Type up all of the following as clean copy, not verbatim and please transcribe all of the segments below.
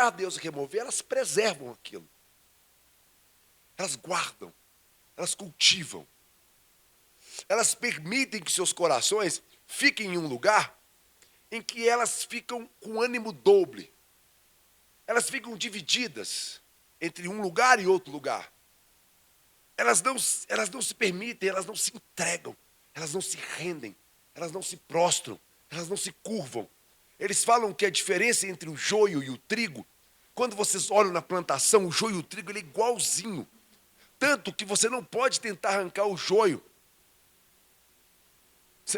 deixar Deus remover, elas preservam aquilo. Elas guardam, elas cultivam. Elas permitem que seus corações fiquem em um lugar em que elas ficam com ânimo doble. Elas ficam divididas entre um lugar e outro lugar. Elas não se permitem, elas não se entregam, elas não se rendem, elas não se prostram, elas não se curvam. Eles falam que a diferença entre o joio e o trigo, quando vocês olham na plantação, o joio e o trigo ele é igualzinho. Tanto que você não pode tentar arrancar o joio.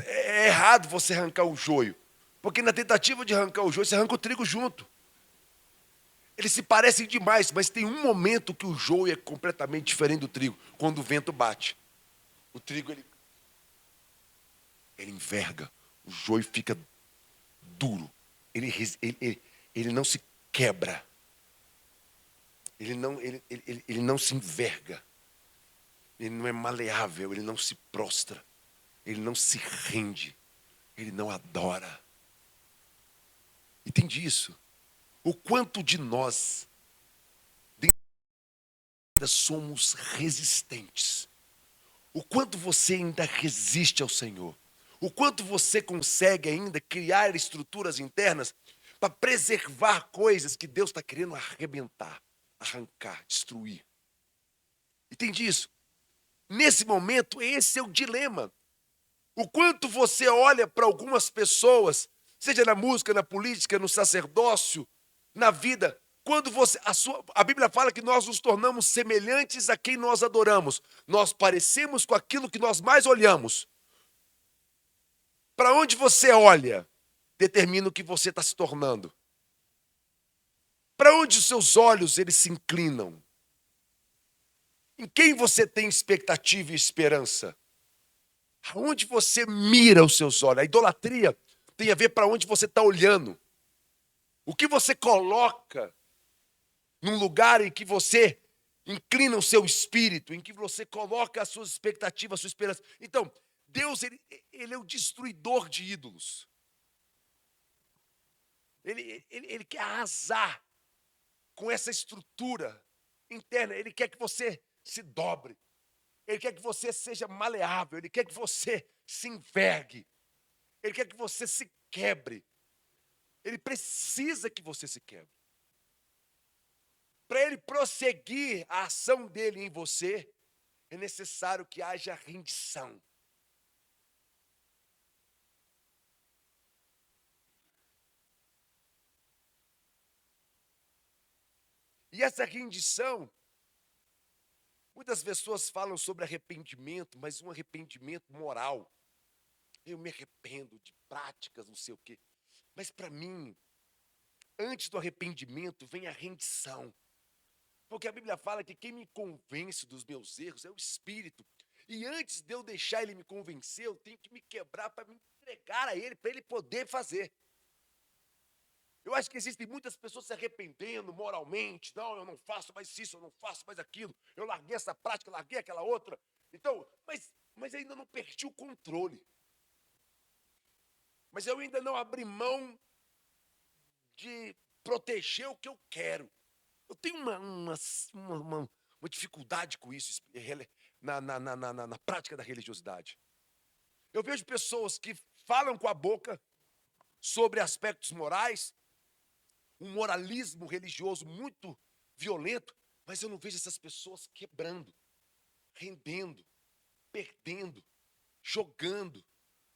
É errado você arrancar o joio. Porque na tentativa de arrancar o joio, você arranca o trigo junto. Eles se parecem demais, mas tem um momento que o joio é completamente diferente do trigo. Quando o vento bate. O trigo, ele enverga. O joio fica duro. Ele não se quebra. Ele não se enverga. Ele não é maleável, ele não se prostra. Ele não se rende. Ele não adora. Entende isso? O quanto de nós ainda somos resistentes. O quanto você ainda resiste ao Senhor. O quanto você consegue ainda criar estruturas internas para preservar coisas que Deus está querendo arrebentar, arrancar, destruir. Entende isso? Nesse momento, esse é o dilema. O quanto você olha para algumas pessoas, seja na música, na política, no sacerdócio, na vida, quando a Bíblia fala que nós nos tornamos semelhantes a quem nós adoramos. Nós parecemos com aquilo que nós mais olhamos. Para onde você olha, determina o que você está se tornando. Para onde os seus olhos eles se inclinam? Em quem você tem expectativa e esperança? Aonde você mira os seus olhos? A idolatria tem a ver para onde você está olhando. O que você coloca num lugar em que você inclina o seu espírito, em que você coloca as suas expectativas, a sua esperança. Então, Deus, ele é o destruidor de ídolos. Ele quer arrasar com essa estrutura interna. Ele quer que você se dobre. Ele quer que você seja maleável. Ele quer que você se envergue. Ele quer que você se quebre. Ele precisa que você se quebre. Para ele prosseguir a ação dele em você, é necessário que haja rendição. E essa rendição, muitas pessoas falam sobre arrependimento, mas um arrependimento moral. Eu me arrependo de práticas, não sei o quê. Mas para mim, antes do arrependimento vem a rendição. Porque a Bíblia fala que quem me convence dos meus erros é o Espírito. E antes de eu deixar ele me convencer, eu tenho que me quebrar para me entregar a ele, para ele poder fazer. Eu acho que existem muitas pessoas se arrependendo moralmente. Não, eu não faço mais isso, eu não faço mais aquilo. Eu larguei essa prática, larguei aquela outra. Então, mas ainda não perdi o controle. Mas eu ainda não abri mão de proteger o que eu quero. Eu tenho uma dificuldade com isso na prática da religiosidade. Eu vejo pessoas que falam com a boca sobre aspectos morais, um moralismo religioso muito violento, mas eu não vejo essas pessoas quebrando, rendendo, perdendo, jogando,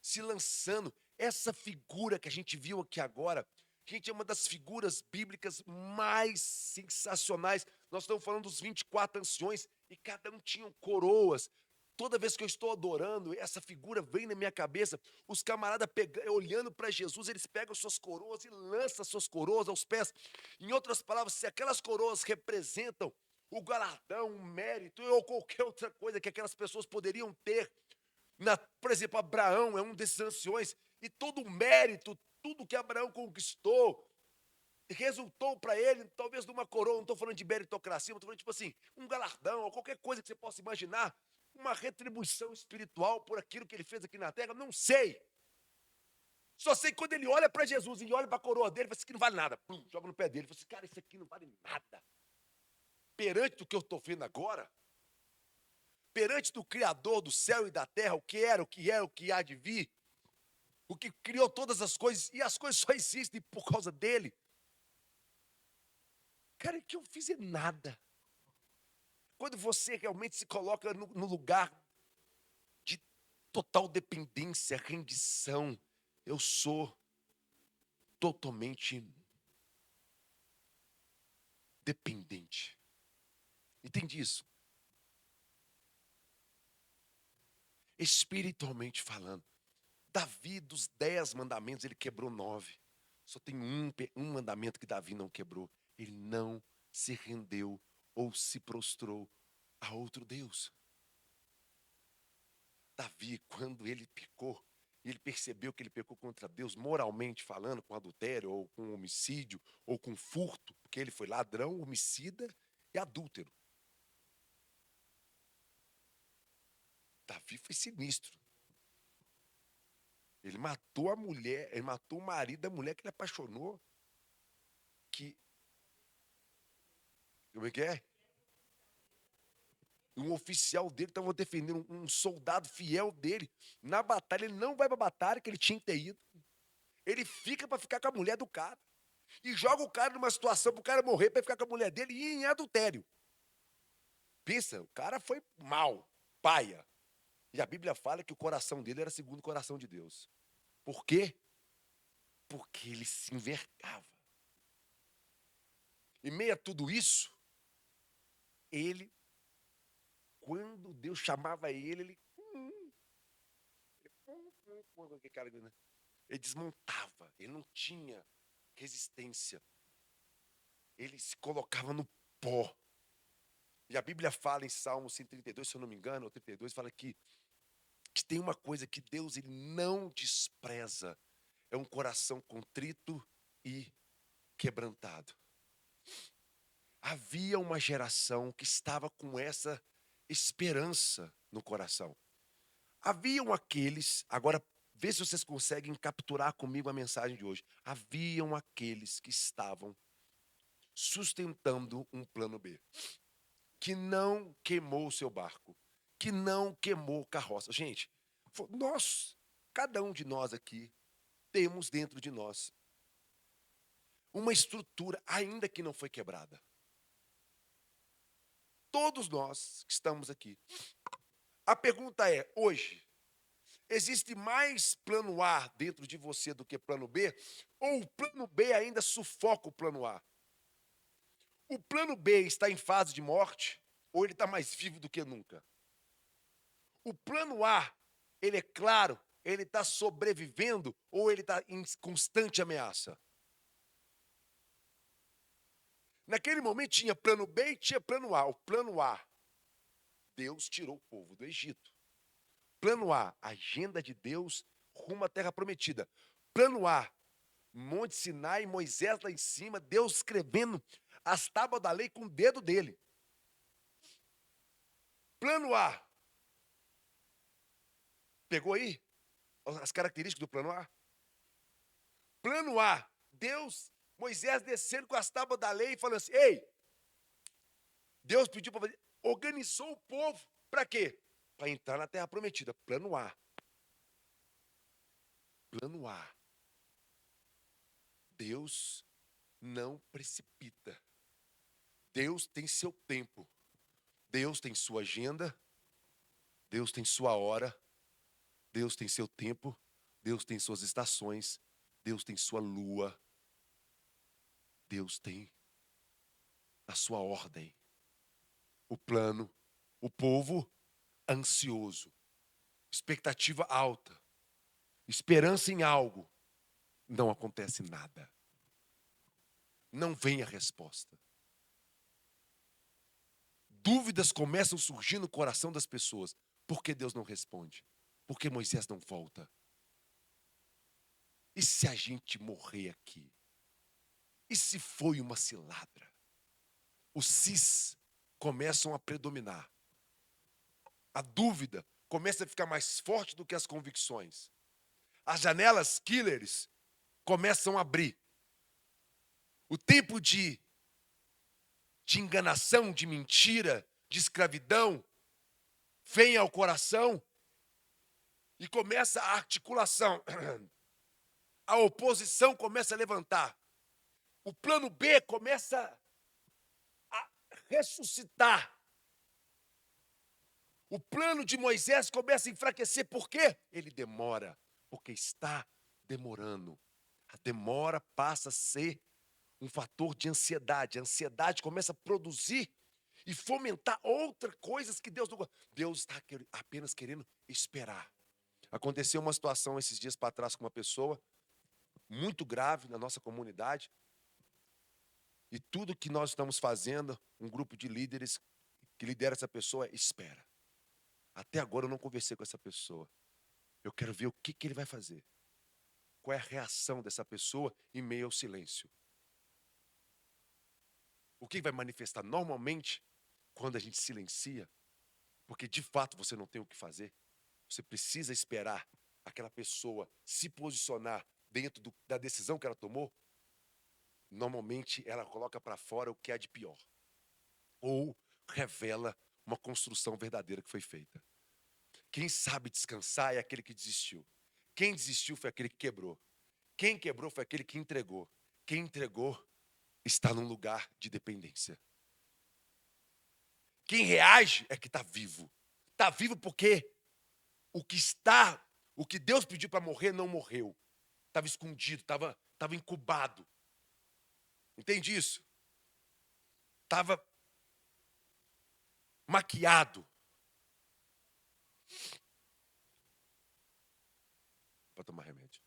se lançando. Essa figura que a gente viu aqui agora, gente, é uma das figuras bíblicas mais sensacionais. Nós estamos falando dos 24 anciões e cada um tinha coroas. Toda vez que eu estou adorando, essa figura vem na minha cabeça. Os camaradas olhando para Jesus, eles pegam suas coroas e lançam suas coroas aos pés. Em outras palavras, se aquelas coroas representam o galardão, o mérito ou qualquer outra coisa que aquelas pessoas poderiam ter, por exemplo, Abraão é um desses anciões, e todo o mérito, tudo que Abraão conquistou, resultou para ele, talvez numa coroa, não estou falando de meritocracia, estou falando tipo assim, um galardão, ou qualquer coisa que você possa imaginar, uma retribuição espiritual por aquilo que ele fez aqui na terra, não sei. Só sei que quando ele olha para Jesus e olha para a coroa dele, fala assim, que não vale nada. Pum, joga no pé dele. Fala assim, cara, isso aqui não vale nada. Perante o que eu estou vendo agora, perante do Criador do céu e da terra, o que era, o que é, o que há de vir, o que criou todas as coisas, e as coisas só existem por causa dele. Cara, o que eu fiz é nada. Quando você realmente se coloca no lugar de total dependência, rendição, eu sou totalmente dependente. Entende isso? Espiritualmente falando. Davi, dos 10 mandamentos, ele quebrou 9. Só tem um mandamento que Davi não quebrou. Ele não se rendeu ou se prostrou a outro Deus. Davi, quando ele pecou, ele percebeu que ele pecou contra Deus, moralmente falando, com adultério, ou com homicídio, ou com furto, porque ele foi ladrão, homicida e adúltero. Davi foi sinistro. Ele matou a mulher, ele matou o marido da mulher que ele apaixonou. Como é que é? Um oficial dele estava defendendo um soldado fiel dele. Na batalha, ele não vai para a batalha, que ele tinha que ter ido. Ele fica para ficar com a mulher do cara. E joga o cara numa situação para o cara morrer para ficar com a mulher dele e em adultério. Pensa, o cara foi mal, paia. E a Bíblia fala que o coração dele era segundo o coração de Deus. Por quê? Porque ele se envergava. Em meio a tudo isso, ele, quando Deus chamava ele ele desmontava, ele não tinha resistência. Ele se colocava no pó. E a Bíblia fala em Salmo 132, se eu não me engano, ou 32, fala que tem uma coisa que Deus ele não despreza. É um coração contrito e quebrantado. Havia uma geração que estava com essa esperança no coração. Haviam aqueles, agora vê se vocês conseguem capturar comigo a mensagem de hoje. Haviam aqueles que estavam sustentando um plano B, que não queimou o seu barco, que não queimou carroça. Gente, nós, cada um de nós aqui, temos dentro de nós uma estrutura, ainda que não foi quebrada. Todos nós que estamos aqui. A pergunta é, hoje, existe mais plano A dentro de você do que plano B? Ou o plano B ainda sufoca o plano A? O plano B está em fase de morte? Ou ele está mais vivo do que nunca? O plano A, ele é claro, ele está sobrevivendo ou ele está em constante ameaça? Naquele momento tinha plano B e tinha plano A. O plano A, Deus tirou o povo do Egito. Plano A, agenda de Deus rumo à terra prometida. Plano A, Monte Sinai, Moisés lá em cima, Deus escrevendo as tábuas da lei com o dedo dele. Plano A. Pegou aí as características do plano A? Plano A, Deus, Moisés descendo com as tábuas da lei e falando assim, ei, Deus pediu para fazer, organizou o povo, para quê? Para entrar na terra prometida. Plano A. Plano A. Deus não precipita. Deus tem seu tempo. Deus tem sua agenda. Deus tem sua hora. Deus tem seu tempo. Deus tem suas estações. Deus tem sua lua. Deus tem a sua ordem. O plano. O povo ansioso. Expectativa alta. Esperança em algo. Não acontece nada. Não vem a resposta. Dúvidas começam a surgir no coração das pessoas. Por que Deus não responde? Por que Moisés não volta? E se a gente morrer aqui? E se foi uma cilada? Os sis começam a predominar. A dúvida começa a ficar mais forte do que as convicções. as janelas killers começam a abrir. O tempo de enganação, de mentira, de escravidão, vem ao coração e começa a articulação. A oposição começa a levantar. O plano B começa a ressuscitar. O plano de Moisés começa a enfraquecer. Por quê? Ele demora, porque está demorando. A demora passa a ser um fator de ansiedade. A ansiedade começa a produzir e fomentar outras coisas que Deus não gosta. Deus está apenas querendo esperar. Aconteceu uma situação esses dias para trás com uma pessoa muito grave na nossa comunidade. E tudo que nós estamos fazendo, um grupo de líderes que lidera essa pessoa, espera. Até agora eu não conversei com essa pessoa. Eu quero ver o que ele vai fazer. Qual é a reação dessa pessoa em meio ao silêncio. O que vai manifestar normalmente quando a gente silencia, porque de fato você não tem o que fazer. Você precisa esperar aquela pessoa se posicionar dentro da decisão que ela tomou. Normalmente ela coloca para fora o que há de pior. Ou revela uma construção verdadeira que foi feita. Quem sabe descansar é aquele que desistiu. Quem desistiu foi aquele que quebrou. Quem quebrou foi aquele que entregou. Quem entregou está num lugar de dependência. Quem reage é que está vivo. Está vivo porque o que Deus pediu para morrer não morreu. Estava escondido, estava incubado. Entende isso? Estava maquiado. Para tomar remédio.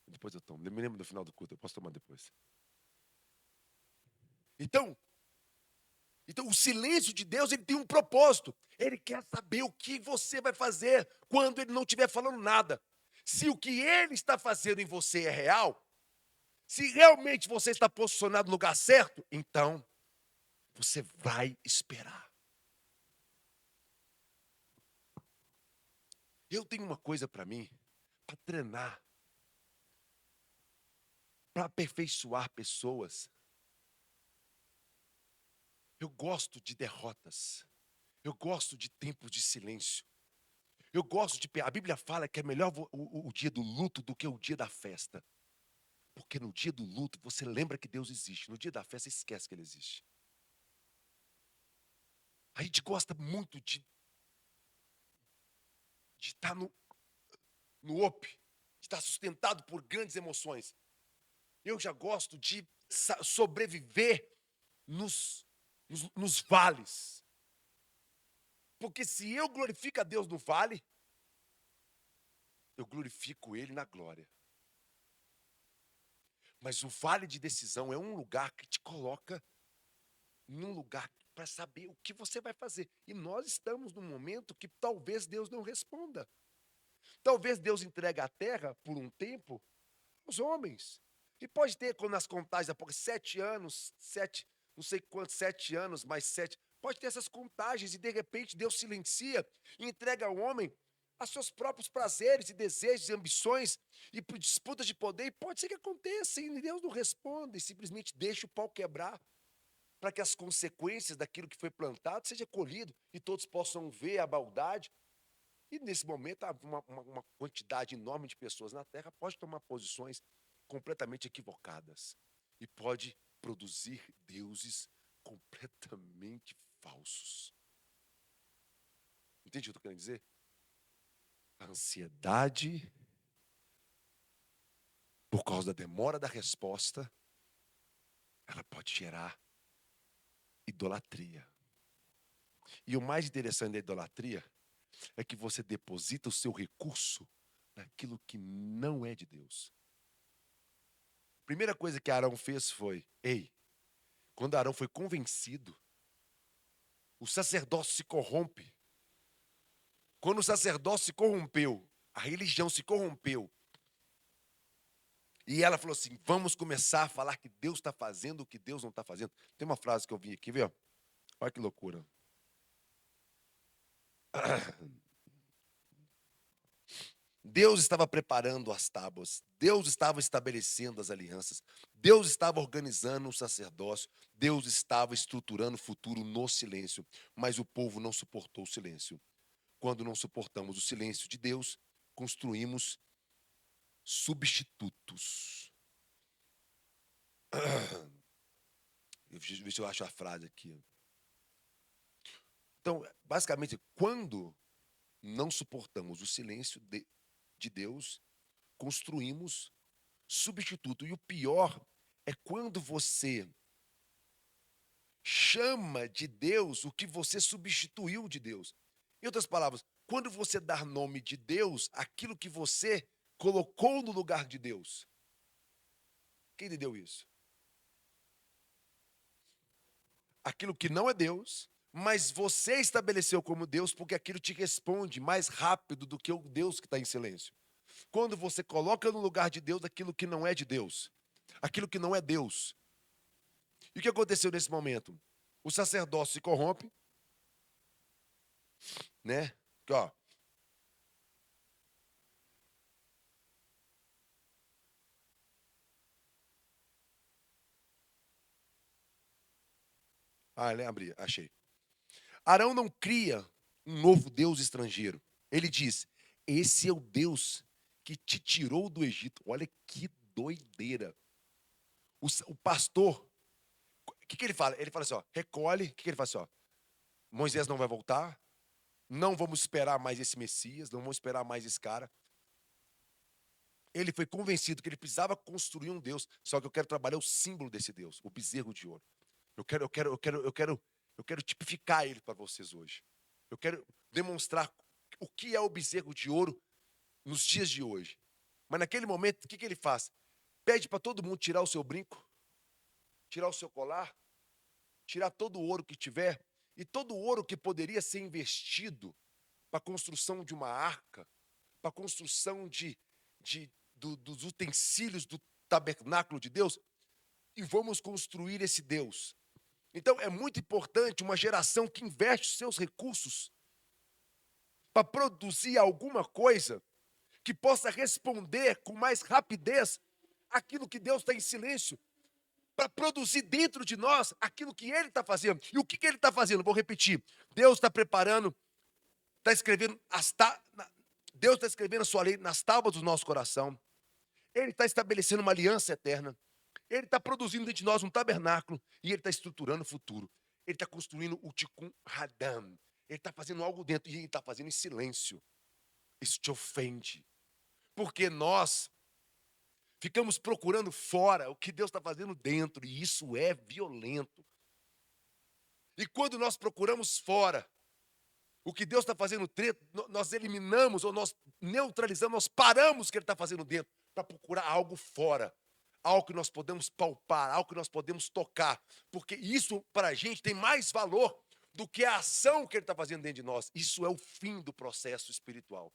Depois eu tomo. Me lembro do final do culto, eu posso tomar depois. Então o silêncio de Deus, ele tem um propósito. Ele quer saber o que você vai fazer quando ele não estiver falando nada. Se o que ele está fazendo em você é real, se realmente você está posicionado no lugar certo, então você vai esperar. Eu tenho uma coisa para mim, para treinar, para aperfeiçoar pessoas. Eu gosto de derrotas. Eu gosto de tempos de silêncio. Eu gosto de... A Bíblia fala que é melhor o dia do luto do que o dia da festa. Porque no dia do luto você lembra que Deus existe. No dia da festa você esquece que Ele existe. A gente gosta muito de estar no up, de estar sustentado por grandes emoções. Eu já gosto de sobreviver nos vales. Porque se eu glorifico a Deus no vale, eu glorifico Ele na glória. Mas o vale de decisão é um lugar que te coloca num lugar para saber o que você vai fazer. E nós estamos num momento que talvez Deus não responda. Talvez Deus entregue a terra por um tempo aos homens. E pode ter, quando as contagens, há pouco, 7 anos, não sei quantos, 7 anos, mais 7. Pode ter essas contagens e de repente Deus silencia e entrega ao homem a seus próprios prazeres e desejos e ambições e por disputas de poder. E pode ser que aconteça e Deus não responda e simplesmente deixa o pau quebrar para que as consequências daquilo que foi plantado seja colhido e todos possam ver a maldade. E nesse momento, uma quantidade enorme de pessoas na Terra pode tomar posições completamente equivocadas e pode produzir deuses completamente falsos. Entende o que eu estou querendo dizer? A ansiedade, por causa da demora da resposta, ela pode gerar idolatria. E o mais interessante da idolatria é que você deposita o seu recurso naquilo que não é de Deus. A primeira coisa que Arão fez foi, quando Arão foi convencido, o sacerdócio se corrompe. Quando o sacerdócio se corrompeu, a religião se corrompeu, e ela falou assim, vamos começar a falar que Deus está fazendo o que Deus não está fazendo. Tem uma frase que eu vi aqui, viu? Olha que loucura. Deus estava preparando as tábuas, Deus estava estabelecendo as alianças, Deus estava organizando o sacerdócio, Deus estava estruturando o futuro no silêncio, mas o povo não suportou o silêncio. Quando não suportamos o silêncio de Deus, construímos substitutos. Deixa eu ver se eu acho a frase aqui. Então, basicamente, quando não suportamos o silêncio de Deus, construímos substituto. E o pior é quando você chama de Deus o que você substituiu de Deus. Em outras palavras, quando você dá nome de Deus, aquilo que você colocou no lugar de Deus. Quem entendeu isso? Aquilo que não é Deus, mas você estabeleceu como Deus porque aquilo te responde mais rápido do que o Deus que está em silêncio. Quando você coloca no lugar de Deus aquilo que não é de Deus, aquilo que não é Deus. E o que aconteceu nesse momento? O sacerdócio se corrompe, né? Que, ó, lembrei, achei. Arão não cria um novo Deus estrangeiro. Ele diz: esse é o Deus que te tirou do Egito. Olha que doideira. O pastor, o que ele fala? Ele fala assim: ó, recolhe. O que ele fala assim? Ó, Moisés não vai voltar. Não vamos esperar mais esse Messias. Não vamos esperar mais esse cara. Ele foi convencido que ele precisava construir um Deus. Só que eu quero trabalhar o símbolo desse Deus, o bezerro de ouro. Eu quero tipificar ele para vocês hoje. Eu quero demonstrar o que é o bezerro de ouro nos dias de hoje. Mas naquele momento, o que ele faz? Pede para todo mundo tirar o seu brinco, tirar o seu colar, tirar todo o ouro que tiver, e todo o ouro que poderia ser investido para a construção de uma arca, para a construção dos utensílios do tabernáculo de Deus, e vamos construir esse Deus. Então, é muito importante uma geração que investe os seus recursos para produzir alguma coisa que possa responder com mais rapidez aquilo que Deus está em silêncio, para produzir dentro de nós aquilo que Ele está fazendo. E o que Ele está fazendo? Vou repetir. Deus está preparando, está escrevendo Deus está escrevendo a sua lei nas tábuas do nosso coração. Ele está estabelecendo uma aliança eterna. Ele está produzindo dentro de nós um tabernáculo e ele está estruturando o futuro. Ele está construindo o Tikkun Hadam. Ele está fazendo algo dentro e ele está fazendo em silêncio. Isso te ofende. Porque nós ficamos procurando fora o que Deus está fazendo dentro e isso é violento. E quando nós procuramos fora o que Deus está fazendo dentro, nós eliminamos ou nós neutralizamos, nós paramos o que Ele está fazendo dentro para procurar algo fora. Algo que nós podemos palpar, algo que nós podemos tocar. Porque isso, para a gente, tem mais valor do que a ação que Ele está fazendo dentro de nós. Isso é o fim do processo espiritual.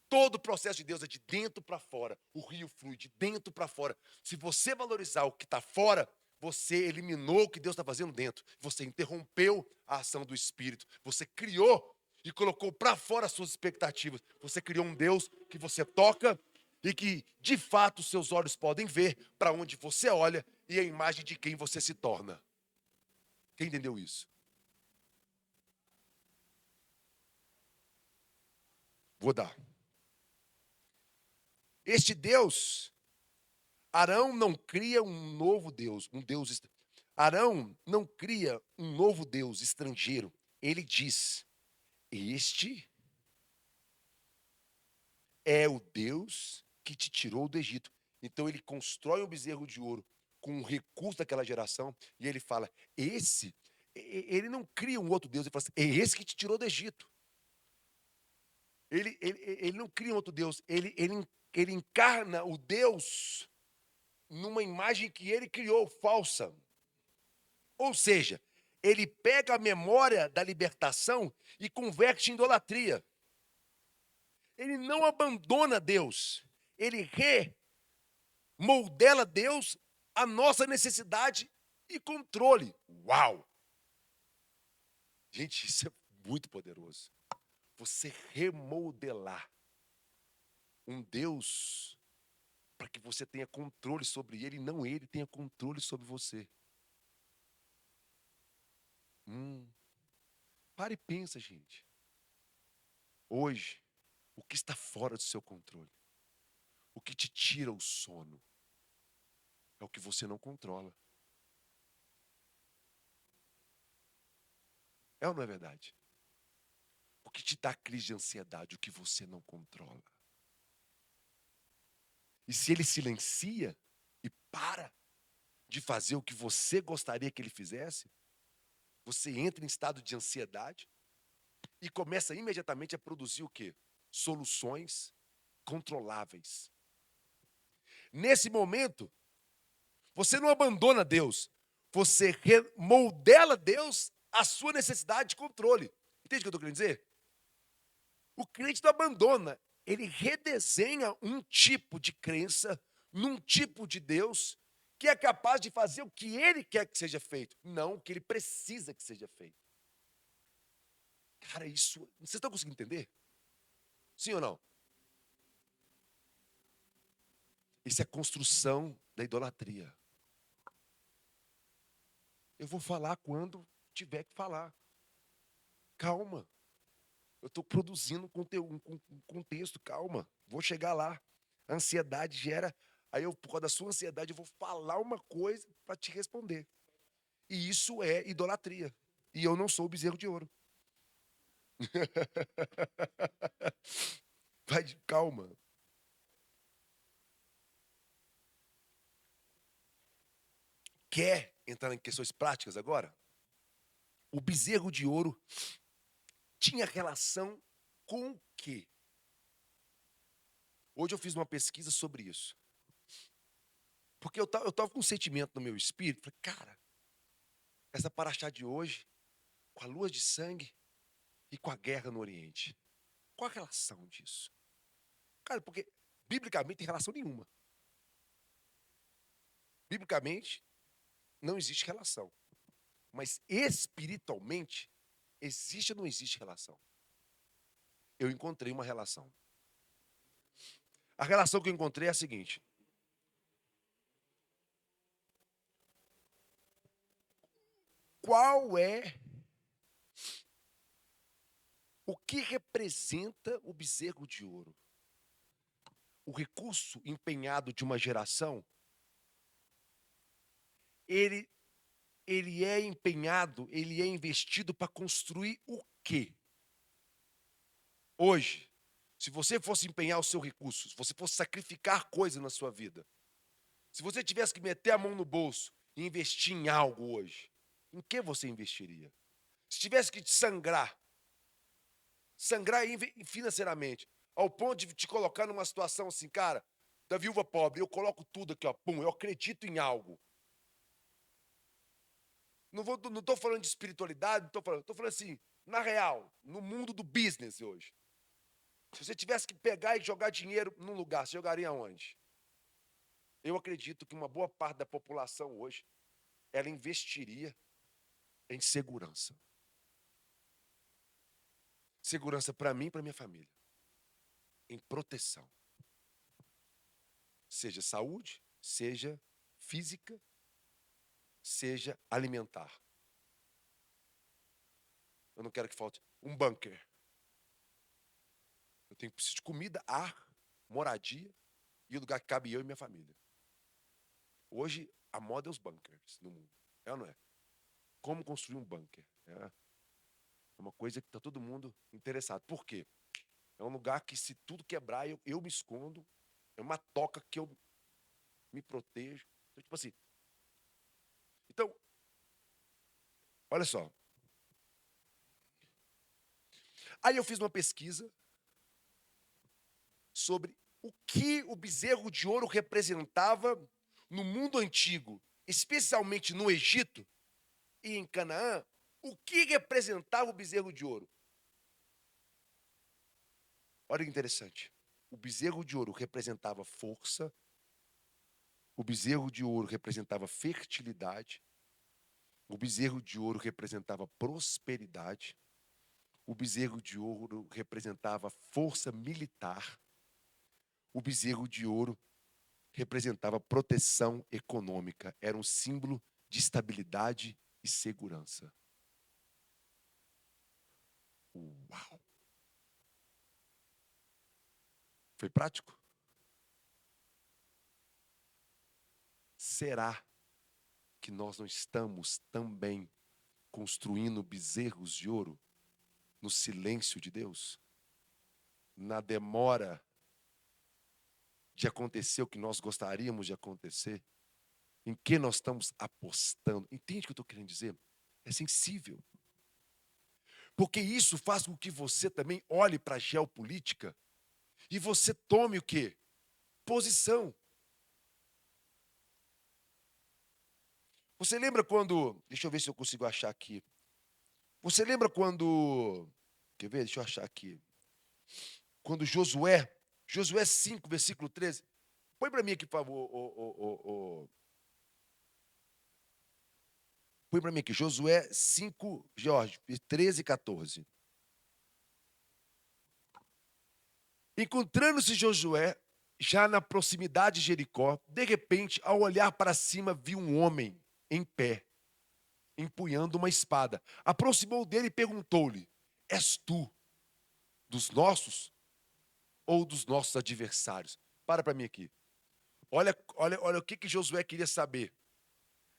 Todo o processo de Deus é de dentro para fora. O rio flui de dentro para fora. Se você valorizar o que está fora, você eliminou o que Deus está fazendo dentro. Você interrompeu a ação do Espírito. Você criou e colocou para fora as suas expectativas. Você criou um Deus que você toca e que, de fato, seus olhos podem ver para onde você olha e a imagem de quem você se torna. Quem entendeu isso? Vou dar. Este Deus, Arão não cria um novo Deus, Arão não cria um novo Deus estrangeiro. Ele diz: este é o Deus que te tirou do Egito. Então ele constrói um bezerro de ouro com o recurso daquela geração e ele fala: ele não cria um outro Deus, ele fala assim: é esse que te tirou do Egito. Ele não cria um outro Deus, ele encarna o Deus numa imagem que ele criou, falsa. Ou seja, ele pega a memória da libertação e converte em idolatria. Ele não abandona Deus, ele remodela Deus à nossa necessidade e controle. Uau! Gente, isso é muito poderoso. Você remodelar. um Deus para que você tenha controle sobre ele, e não ele tenha controle sobre você. Para e pensa, gente. Hoje, o que está fora do seu controle? O que te tira o sono? É o que você não controla. É ou não é verdade? O que te dá crise de ansiedade? O que você não controla. E se ele silencia e para de fazer o que você gostaria que ele fizesse, você entra em estado de ansiedade e começa imediatamente a produzir o quê? Soluções controláveis. Nesse momento, você não abandona Deus, você remodela Deus à sua necessidade de controle. Entende o que eu estou querendo dizer? O crente não abandona, ele redesenha um tipo de crença num tipo de Deus que é capaz de fazer o que ele quer que seja feito, não o que ele precisa que seja feito. Cara, isso. Vocês estão conseguindo entender? Sim ou não? Isso é construção da idolatria. Eu vou falar quando tiver que falar. Calma. Eu estou produzindo conteúdo, um contexto, calma. Vou chegar lá. A ansiedade gera. Aí eu, por causa da sua ansiedade, eu vou falar uma coisa para te responder. E isso é idolatria. E eu não sou o bezerro de ouro. Vai de calma. Quer entrar em questões práticas agora? O bezerro de ouro tinha relação com o quê? Hoje eu fiz uma pesquisa sobre isso. Porque eu tava com um sentimento no meu espírito. Falei, cara, essa paraxá de hoje, com a lua de sangue e com a guerra no Oriente. Qual a relação disso? Cara, porque biblicamente tem relação nenhuma. Biblicamente não existe relação. Mas espiritualmente, existe ou não existe relação? Eu encontrei uma relação. A relação que eu encontrei é a seguinte. Qual é o que representa o bezerro de ouro? O recurso empenhado de uma geração, ele, ele é empenhado, ele é investido para construir o quê? Hoje, se você fosse empenhar o seu recurso, se você fosse sacrificar coisas na sua vida, se você tivesse que meter a mão no bolso e investir em algo hoje, em que você investiria? Se tivesse que te sangrar financeiramente, ao ponto de te colocar numa situação assim, cara, da viúva pobre, eu coloco tudo aqui, ó, pum, eu acredito em algo. Não estou falando de espiritualidade, estou falando assim, na real, no mundo do business hoje. Se você tivesse que pegar e jogar dinheiro num lugar, você jogaria onde? Eu acredito que uma boa parte da população hoje, ela investiria em segurança. Segurança para mim e para minha família. Em proteção. Seja saúde, seja física, seja alimentar. Eu não quero que falte um bunker. Eu tenho que precisar de comida, ar, moradia e o lugar que cabe eu e minha família. Hoje, a moda é os bunkers no mundo. É ou não é? Como construir um bunker? É uma coisa que está todo mundo interessado. Por quê? É um lugar que, se tudo quebrar, eu me escondo. É uma toca que eu me protejo. Então, tipo assim. Então, olha só. Aí eu fiz uma pesquisa sobre o que o bezerro de ouro representava no mundo antigo, especialmente no Egito e em Canaã. O que representava o bezerro de ouro? Olha que interessante. O bezerro de ouro representava força, o bezerro de ouro representava fertilidade, o bezerro de ouro representava prosperidade, o bezerro de ouro representava força militar, O bezerro de ouro representava proteção econômica, era um símbolo de estabilidade e segurança. Uau! Foi prático? Será que nós não estamos também construindo bezerros de ouro no silêncio de Deus? Na demora de acontecer o que nós gostaríamos de acontecer? Em que nós estamos apostando? Entende o que eu estou querendo dizer? É sensível. Porque isso faz com que você também olhe para a geopolítica e você tome o quê? Posição. Você lembra quando... Deixa eu ver se eu consigo achar aqui. Você lembra quando... Quer ver? Deixa eu achar aqui. Quando Josué 5, versículo 13. Põe para mim aqui, por favor. Põe para mim aqui. Josué 5, Jorge, 13 e 14. Encontrando-se Josué, já na proximidade de Jericó, de repente, ao olhar para cima, viu um homem em pé, empunhando uma espada. Aproximou dele e perguntou-lhe: És tu dos nossos ou dos nossos adversários? Para mim aqui. Olha o que Josué queria saber.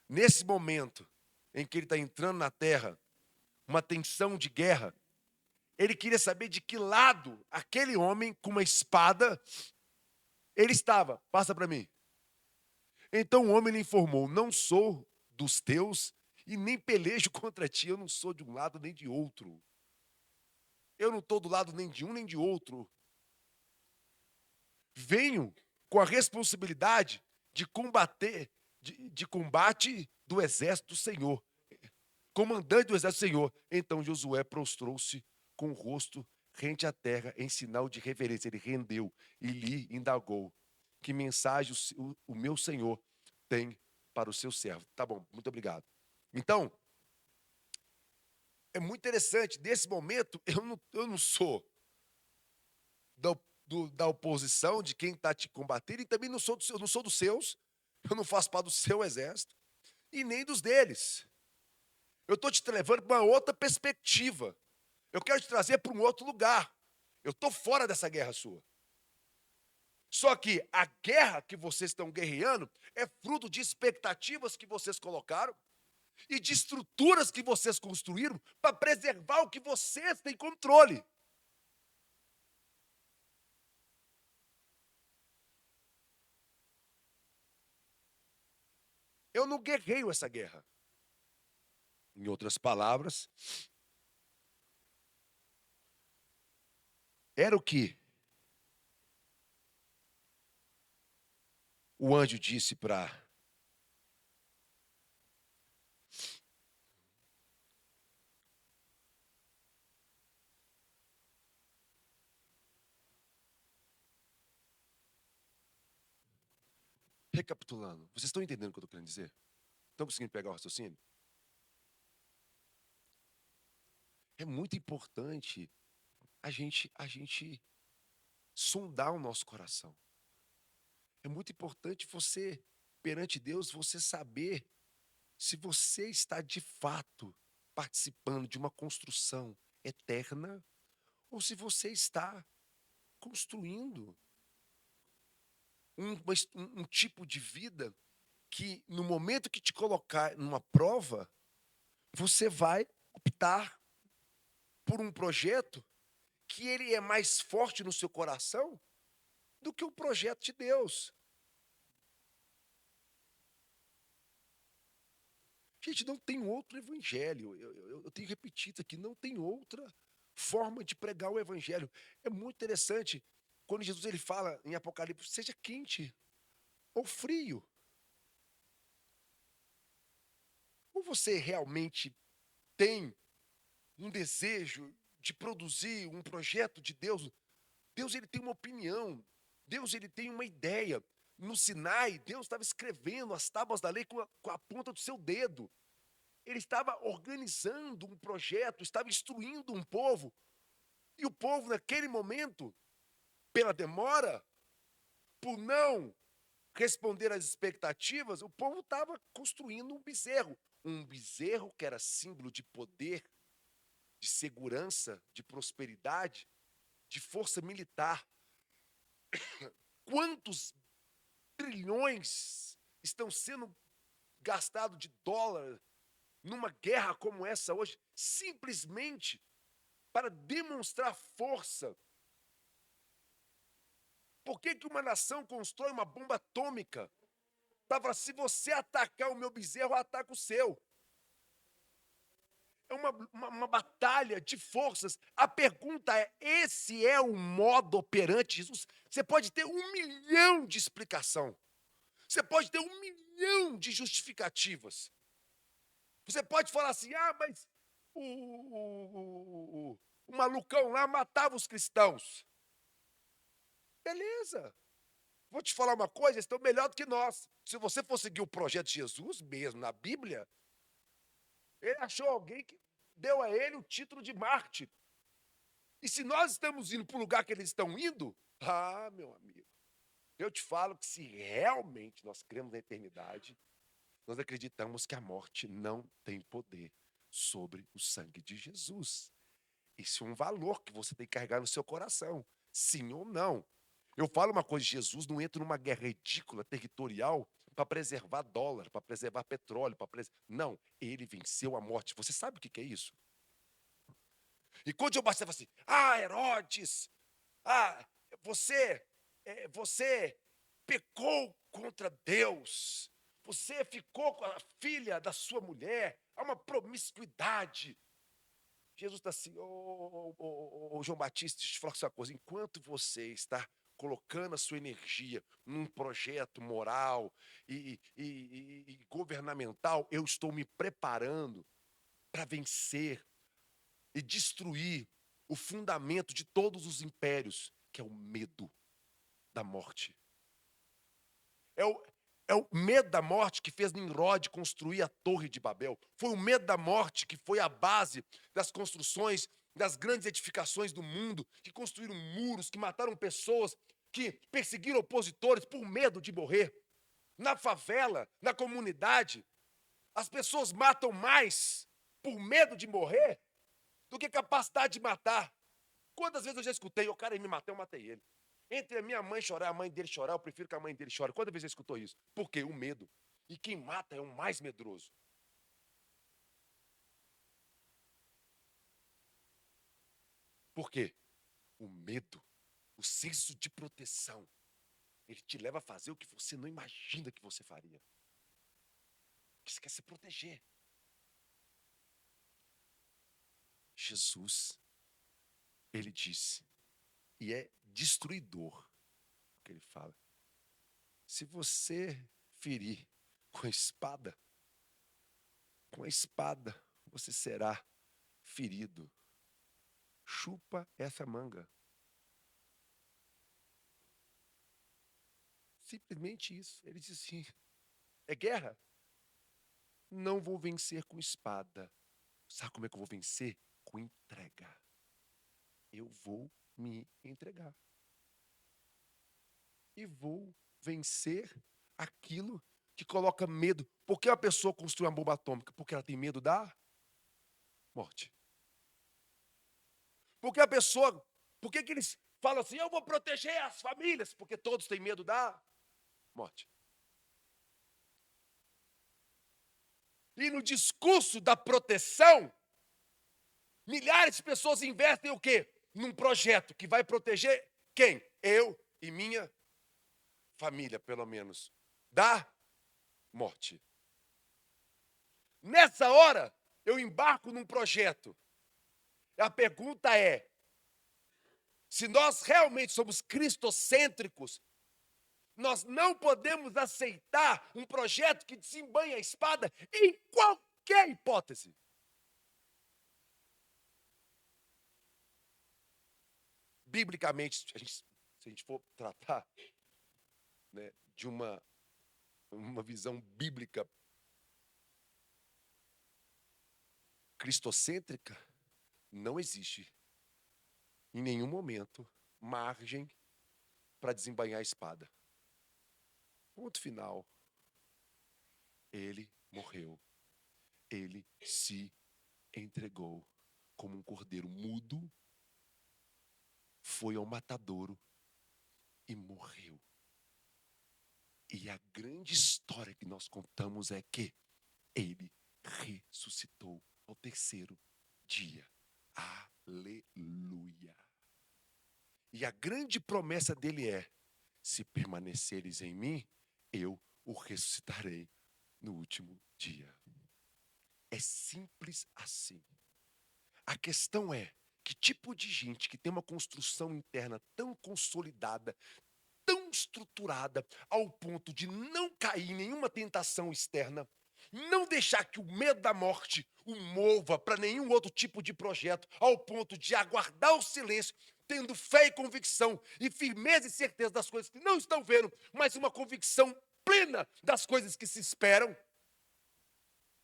Nesse momento em que ele está entrando na terra, uma tensão de guerra, ele queria saber de que lado aquele homem com uma espada ele estava. Passa para mim. Então o homem lhe informou: não sou dos teus e nem pelejo contra ti. Eu não sou de um lado nem de outro. Eu não estou do lado nem de um nem de outro. Venho com a responsabilidade de combater, de combate do exército do Senhor. Comandante do exército do Senhor. Então Josué prostrou-se com o rosto rente à terra em sinal de reverência. Ele rendeu e lhe indagou: que mensagem o meu Senhor tem para o seu servo? Tá bom, muito obrigado. Então, é muito interessante, nesse momento, eu não sou da oposição, de quem está te combatendo, e também não sou dos seus, eu não faço parte do seu exército, e nem dos deles. Eu estou te levando para uma outra perspectiva. Eu quero te trazer para um outro lugar. Eu estou fora dessa guerra sua. Só que a guerra que vocês estão guerreando é fruto de expectativas que vocês colocaram e de estruturas que vocês construíram para preservar o que vocês têm controle. Eu não guerreio essa guerra. Em outras palavras, era o que o anjo disse para recapitulando. Vocês estão entendendo o que eu estou querendo dizer? Estão conseguindo pegar o raciocínio? É muito importante a gente sondar o nosso coração. É muito importante você, perante Deus, você saber se você está de fato participando de uma construção eterna ou se você está construindo um tipo de vida que, no momento que te colocar numa prova, você vai optar por um projeto que ele é mais forte no seu coração do que o projeto de Deus. Gente, não tem outro evangelho. Eu tenho repetido aqui, não tem outra forma de pregar o evangelho. É muito interessante quando Jesus ele fala em Apocalipse: seja quente ou frio. Ou você realmente tem um desejo de produzir um projeto de Deus? Deus ele tem uma opinião. Deus ele tem uma ideia. No Sinai, Deus estava escrevendo as tábuas da lei com a ponta do seu dedo. Ele estava organizando um projeto, estava instruindo um povo. E o povo, naquele momento, pela demora, por não responder às expectativas, o povo estava construindo um bezerro. Um bezerro que era símbolo de poder, de segurança, de prosperidade, de força militar. Quantos trilhões estão sendo gastados de dólar numa guerra como essa hoje, simplesmente para demonstrar força? Por que uma nação constrói uma bomba atômica? Para falar, se você atacar o meu bezerro, eu ataco o seu. É uma batalha de forças. A pergunta é, esse é o modo operante de Jesus? Você pode ter 1 milhão de explicação. Você pode ter 1 milhão de justificativas. Você pode falar assim, mas o malucão lá matava os cristãos. Beleza. Vou te falar uma coisa, eles estão melhor do que nós. Se você for seguir o projeto de Jesus mesmo, na Bíblia, ele achou alguém que deu a ele o título de mártir. E se nós estamos indo para o lugar que eles estão indo, meu amigo, eu te falo que se realmente nós cremos na eternidade, nós acreditamos que a morte não tem poder sobre o sangue de Jesus. Isso é um valor que você tem que carregar no seu coração, sim ou não. Eu falo uma coisa, Jesus não entra numa guerra ridícula, territorial, para preservar dólar, para preservar petróleo, não, ele venceu a morte. Você sabe o que é isso? E quando eu bastava assim, Herodes, você, você pecou contra Deus, você ficou com a filha da sua mulher, há uma promiscuidade. Jesus está assim, João Batista, deixa eu te falar uma coisa, enquanto você está colocando a sua energia num projeto moral e governamental, eu estou me preparando para vencer e destruir o fundamento de todos os impérios, que é o medo da morte. É o medo da morte que fez Nimrod construir a Torre de Babel. Foi o medo da morte que foi a base das construções, das grandes edificações do mundo, que construíram muros, que mataram pessoas, que perseguiram opositores por medo de morrer. Na favela, na comunidade, as pessoas matam mais por medo de morrer do que capacidade de matar. Quantas vezes eu já escutei, o cara me matou, eu matei ele. Entre a minha mãe chorar e a mãe dele chorar, eu prefiro que a mãe dele chore. Quantas vezes você escutou isso? Por quê? O medo. E quem mata é o mais medroso. Por quê? O medo, o senso de proteção, ele te leva a fazer o que você não imagina que você faria. Porque você quer se proteger. Jesus, ele disse, e é destruidor o que ele fala. Se você ferir com a espada você será ferido. Chupa essa manga. Simplesmente isso. Ele disse assim, é guerra? Não vou vencer com espada. Sabe como é que eu vou vencer? Com entrega. Eu vou me entregar. E vou vencer aquilo que coloca medo. Por que a pessoa construi uma bomba atômica? Porque ela tem medo da morte. Porque a pessoa, por que eles falam assim, eu vou proteger as famílias? Porque todos têm medo da morte. E no discurso da proteção, milhares de pessoas investem o quê? Num projeto que vai proteger quem? Eu e minha família, pelo menos, da morte. Nessa hora, eu embarco num projeto. A pergunta é, se nós realmente somos cristocêntricos, nós não podemos aceitar um projeto que desembanha a espada em qualquer hipótese. Biblicamente, se a gente for tratar, né, de uma visão bíblica cristocêntrica, não existe em nenhum momento margem para desembainhar a espada. Ponto final. Ele morreu. Ele se entregou como um cordeiro mudo, foi ao matadouro e morreu. E a grande história que nós contamos é que ele ressuscitou ao terceiro dia. Aleluia. E a grande promessa dele é: se permaneceres em mim, eu o ressuscitarei no último dia. É simples assim. A questão é, que tipo de gente que tem uma construção interna tão consolidada, tão estruturada, ao ponto de não cair em nenhuma tentação externa, não deixar que o medo da morte o mova para nenhum outro tipo de projeto, ao ponto de aguardar o silêncio, tendo fé e convicção, e firmeza e certeza das coisas que não estão vendo, mas uma convicção plena das coisas que se esperam,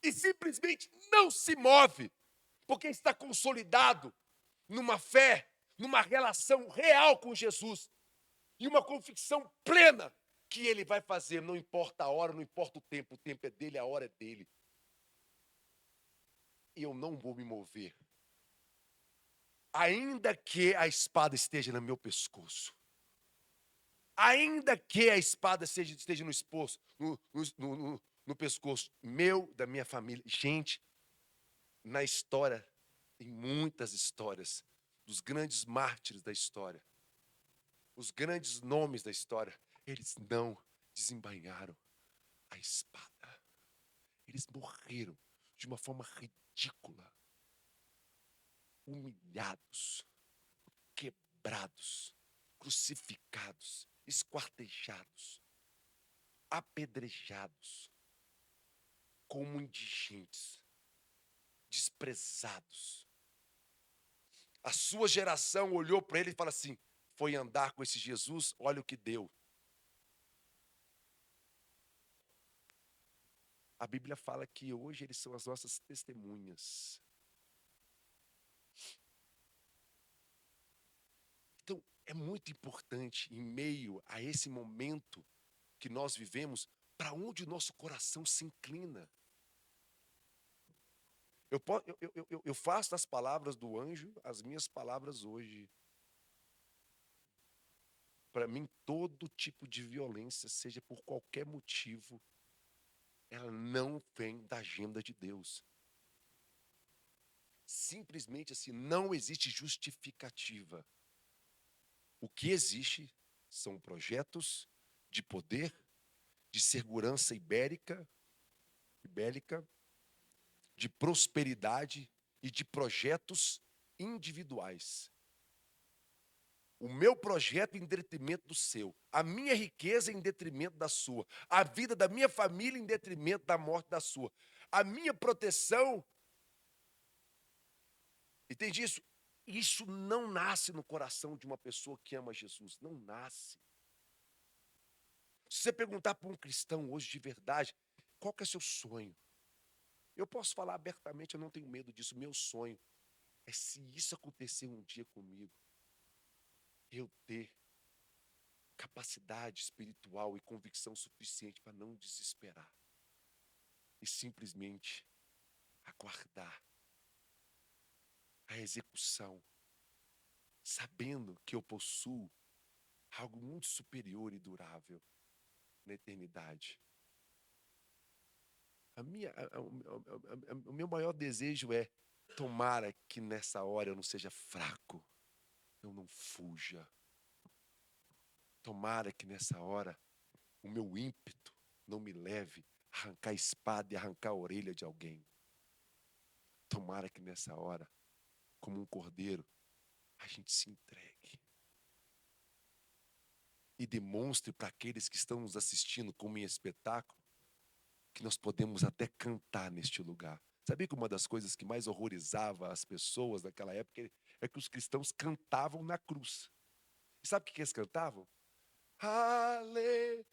e simplesmente não se move, porque está consolidado numa fé, numa relação real com Jesus, e uma convicção plena que ele vai fazer, não importa a hora, não importa o tempo é dele, a hora é dele. E eu não vou me mover, ainda que a espada esteja no meu pescoço, ainda que a espada esteja no pescoço meu, da minha família. Gente, na história, em muitas histórias, dos grandes mártires da história, os grandes nomes da história, eles não desembainharam a espada. Eles morreram de uma forma ridícula, humilhados, quebrados, crucificados, esquartejados, apedrejados, como indigentes, desprezados. A sua geração olhou para ele e falou assim: foi andar com esse Jesus, olha o que deu. A Bíblia fala que hoje eles são as nossas testemunhas. Então, é muito importante, em meio a esse momento que nós vivemos, para onde o nosso coração se inclina. Eu faço das palavras do anjo as minhas palavras hoje. Para mim, todo tipo de violência, seja por qualquer motivo, ela não vem da agenda de Deus. Simplesmente assim, não existe justificativa. O que existe são projetos de poder, de segurança ibérica, de prosperidade e de projetos individuais. O meu projeto em detrimento do seu, a minha riqueza em detrimento da sua, a vida da minha família em detrimento da morte da sua, a minha proteção. Entende isso? Isso não nasce no coração de uma pessoa que ama Jesus, não nasce. Se você perguntar para um cristão hoje de verdade, qual que é seu sonho? Eu posso falar abertamente, eu não tenho medo disso. Meu sonho é, se isso acontecer um dia comigo, eu ter capacidade espiritual e convicção suficiente para não desesperar e simplesmente aguardar a execução, sabendo que eu possuo algo muito superior e durável na eternidade. O meu maior desejo é: tomara que nessa hora eu não seja fraco, eu não fuja. Tomara que nessa hora o meu ímpeto não me leve a arrancar a espada e arrancar a orelha de alguém. Tomara que nessa hora, como um cordeiro, a gente se entregue e demonstre para aqueles que estão nos assistindo como em espetáculo que nós podemos até cantar neste lugar. Sabia que uma das coisas que mais horrorizava as pessoas naquela época é que os cristãos cantavam na cruz. E sabe o que eles cantavam? Aleluia!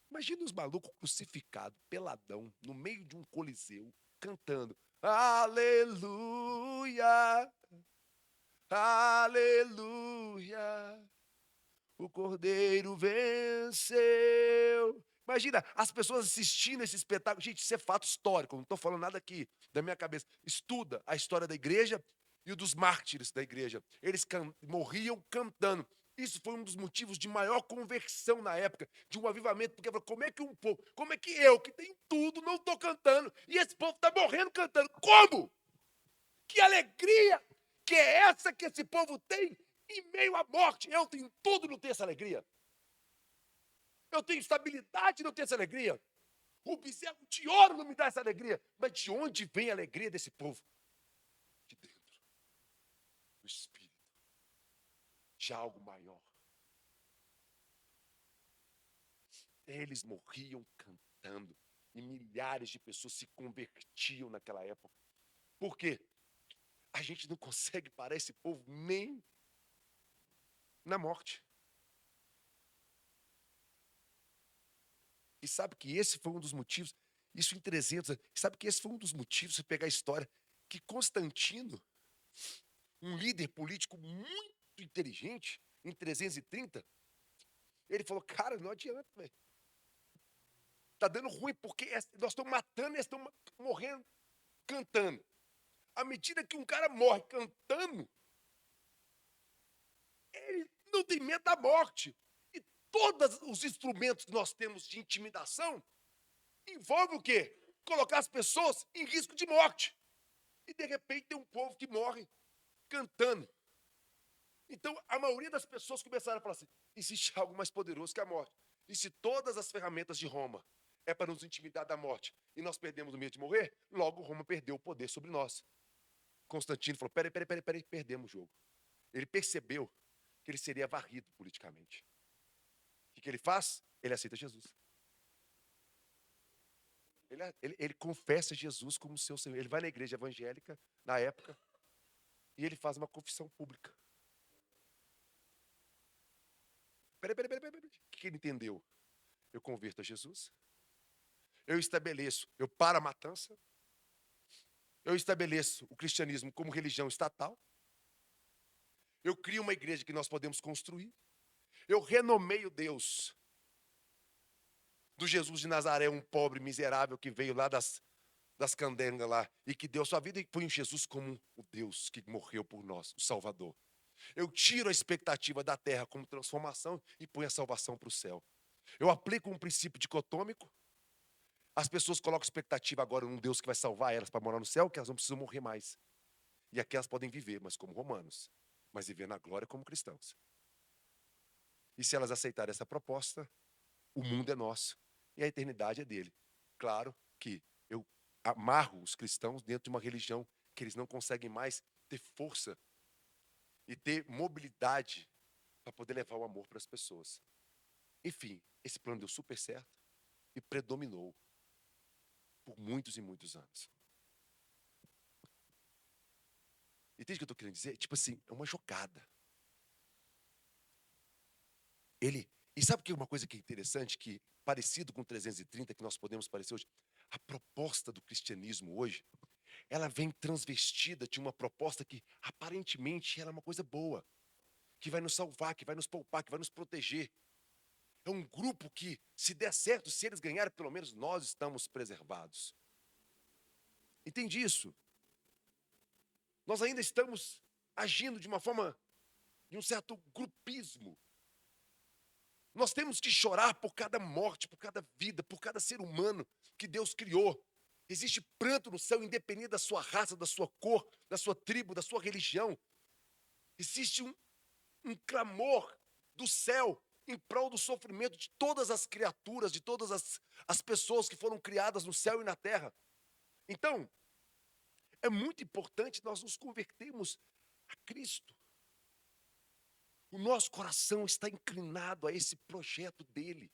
Imagina os malucos crucificados, peladão, no meio de um coliseu, cantando aleluia, aleluia. o Cordeiro venceu. Imagina, as pessoas assistindo esse espetáculo. Gente, isso é fato histórico, não estou falando nada aqui da minha cabeça. Estuda a história da igreja e o dos mártires da igreja. Eles morriam cantando. Isso foi um dos motivos de maior conversão na época, de um avivamento, porque como é que um povo, como é que eu, que tenho tudo, não estou cantando, e esse povo está morrendo cantando? Como? Que alegria que é essa que esse povo tem em meio à morte? Eu tenho tudo, não tenho essa alegria. Eu tenho estabilidade, não tenho essa alegria. O bezerro de ouro não me dá essa alegria. Mas de onde vem a alegria desse povo? De dentro do Espírito, de algo maior. Eles morriam cantando e milhares de pessoas se convertiam naquela época. Por quê? A gente não consegue parar esse povo nem na morte. E sabe que esse foi um dos motivos, isso em 300, sabe que esse foi um dos motivos, se pegar a história, que Constantino, um líder político muito inteligente, em 330, ele falou, cara, não adianta, velho. Tá dando ruim, porque nós estamos matando e eles estão morrendo cantando. À medida que um cara morre cantando, ele não tem medo da morte. E todos os instrumentos que nós temos de intimidação envolvem o quê? Colocar as pessoas em risco de morte. E de repente tem um povo que morre cantando. Então a maioria das pessoas começaram a falar assim, existe algo mais poderoso que a morte. E se todas as ferramentas de Roma é para nos intimidar da morte e nós perdemos o medo de morrer, logo Roma perdeu o poder sobre nós. Constantino falou, peraí, perdemos o jogo. Ele percebeu que ele seria varrido politicamente. O que ele faz? Ele aceita Jesus. Ele confessa Jesus como seu Senhor. Ele vai na igreja evangélica, na época, e ele faz uma confissão pública. Peraí. O que ele entendeu? Eu converto a Jesus. Eu estabeleço, eu paro a matança. Eu estabeleço o cristianismo como religião estatal. Eu crio uma igreja que nós podemos construir. Eu renomeio Deus do Jesus de Nazaré, um pobre miserável que veio lá das candengas lá e que deu sua vida e põe Jesus como o Deus que morreu por nós, o Salvador. Eu tiro a expectativa da terra como transformação e ponho a salvação para o céu. Eu aplico um princípio dicotômico. As pessoas colocam expectativa agora num Deus que vai salvar elas para morar no céu, que elas não precisam morrer mais. E aqui elas podem viver, mas como romanos, mas viver na glória como cristãos. E se elas aceitarem essa proposta, o mundo é nosso e a eternidade é dele. Claro que eu amarro os cristãos dentro de uma religião que eles não conseguem mais ter força e ter mobilidade para poder levar o amor para as pessoas. Enfim, esse plano deu super certo e predominou por muitos e muitos anos. Entende o que eu estou querendo dizer? Tipo assim, é uma jogada. E sabe que uma coisa que é interessante, que parecido com 330, que nós podemos parecer hoje, a proposta do cristianismo hoje, ela vem transvestida de uma proposta que aparentemente ela é uma coisa boa, que vai nos salvar, que vai nos poupar, que vai nos proteger. É um grupo que, se der certo, se eles ganharem, pelo menos nós estamos preservados. Entende isso? Nós ainda estamos agindo de uma forma, de um certo grupismo. Nós temos que chorar por cada morte, por cada vida, por cada ser humano que Deus criou. Existe pranto no céu, independente da sua raça, da sua cor, da sua tribo, da sua religião. Existe um clamor do céu em prol do sofrimento de todas as criaturas, de todas as pessoas que foram criadas no céu e na terra. Então, é muito importante nós nos convertermos a Cristo. O nosso coração está inclinado a esse projeto dele.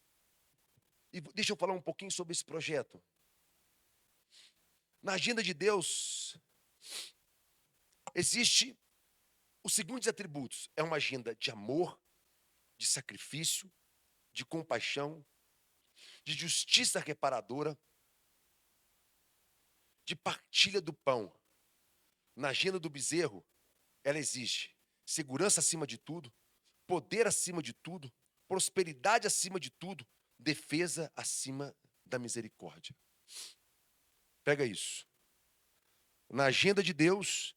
E deixa eu falar um pouquinho sobre esse projeto. Na agenda de Deus, existe os seguintes atributos. É uma agenda de amor, de sacrifício, de compaixão, de justiça reparadora, de partilha do pão. Na agenda do bezerro, ela existe segurança acima de tudo, poder acima de tudo, prosperidade acima de tudo, defesa acima da misericórdia. Pega isso. Na agenda de Deus,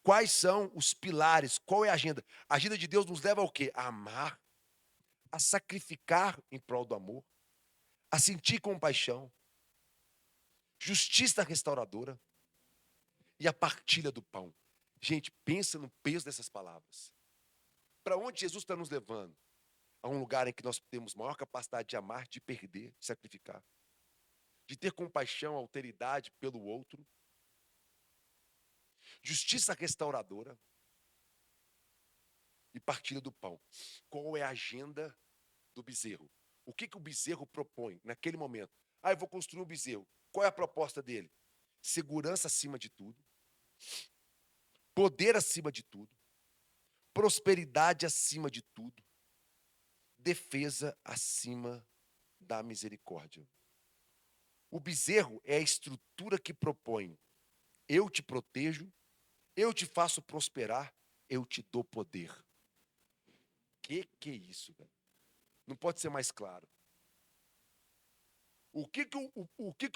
quais são os pilares? Qual é a agenda? A agenda de Deus nos leva ao quê? A amar, a sacrificar em prol do amor, a sentir compaixão, justiça restauradora e a partilha do pão. Gente, pensa no peso dessas palavras. Para onde Jesus está nos levando? A um lugar em que nós temos maior capacidade de amar, de perder, de sacrificar, de ter compaixão, alteridade pelo outro, justiça restauradora e partilha do pão. Qual é a agenda do bezerro? O que o bezerro propõe naquele momento? Eu vou construir um bezerro. Qual é a proposta dele? Segurança acima de tudo, poder acima de tudo, prosperidade acima de tudo, defesa acima da misericórdia. O bezerro é a estrutura que propõe: eu te protejo, eu te faço prosperar, eu te dou poder. Que é isso, velho? Não pode ser mais claro. O que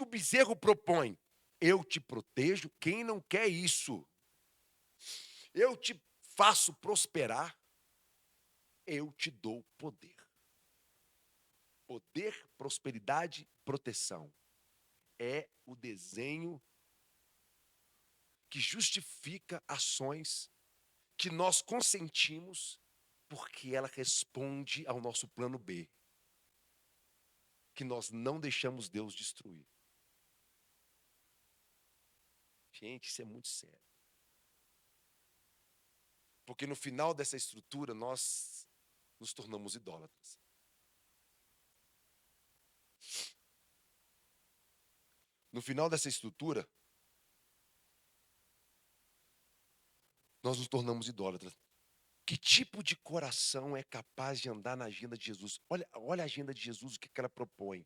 o bezerro propõe? Eu te protejo. Quem não quer isso? Eu te faço prosperar, eu te dou poder. Poder, prosperidade, proteção. É o desenho que justifica ações que nós consentimos porque ela responde ao nosso plano B, que nós não deixamos Deus destruir. Gente, isso é muito sério. Porque no final dessa estrutura nós nos tornamos idólatras. No final dessa estrutura, nós nos tornamos idólatras. Que tipo de coração é capaz de andar na agenda de Jesus? Olha a agenda de Jesus, o que ela propõe.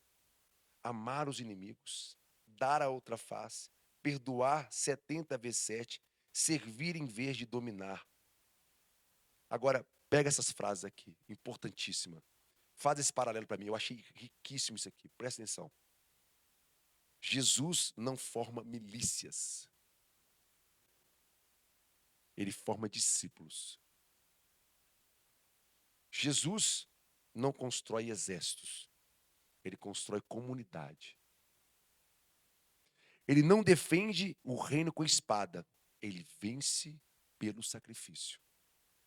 Amar os inimigos, dar a outra face, perdoar 70 vezes 7, servir em vez de dominar. Agora, pega essas frases aqui, importantíssima. Faz esse paralelo para mim, eu achei riquíssimo isso aqui, presta atenção. Jesus não forma milícias. Ele forma discípulos. Jesus não constrói exércitos. Ele constrói comunidade. Ele não defende o reino com espada. Ele vence pelo sacrifício.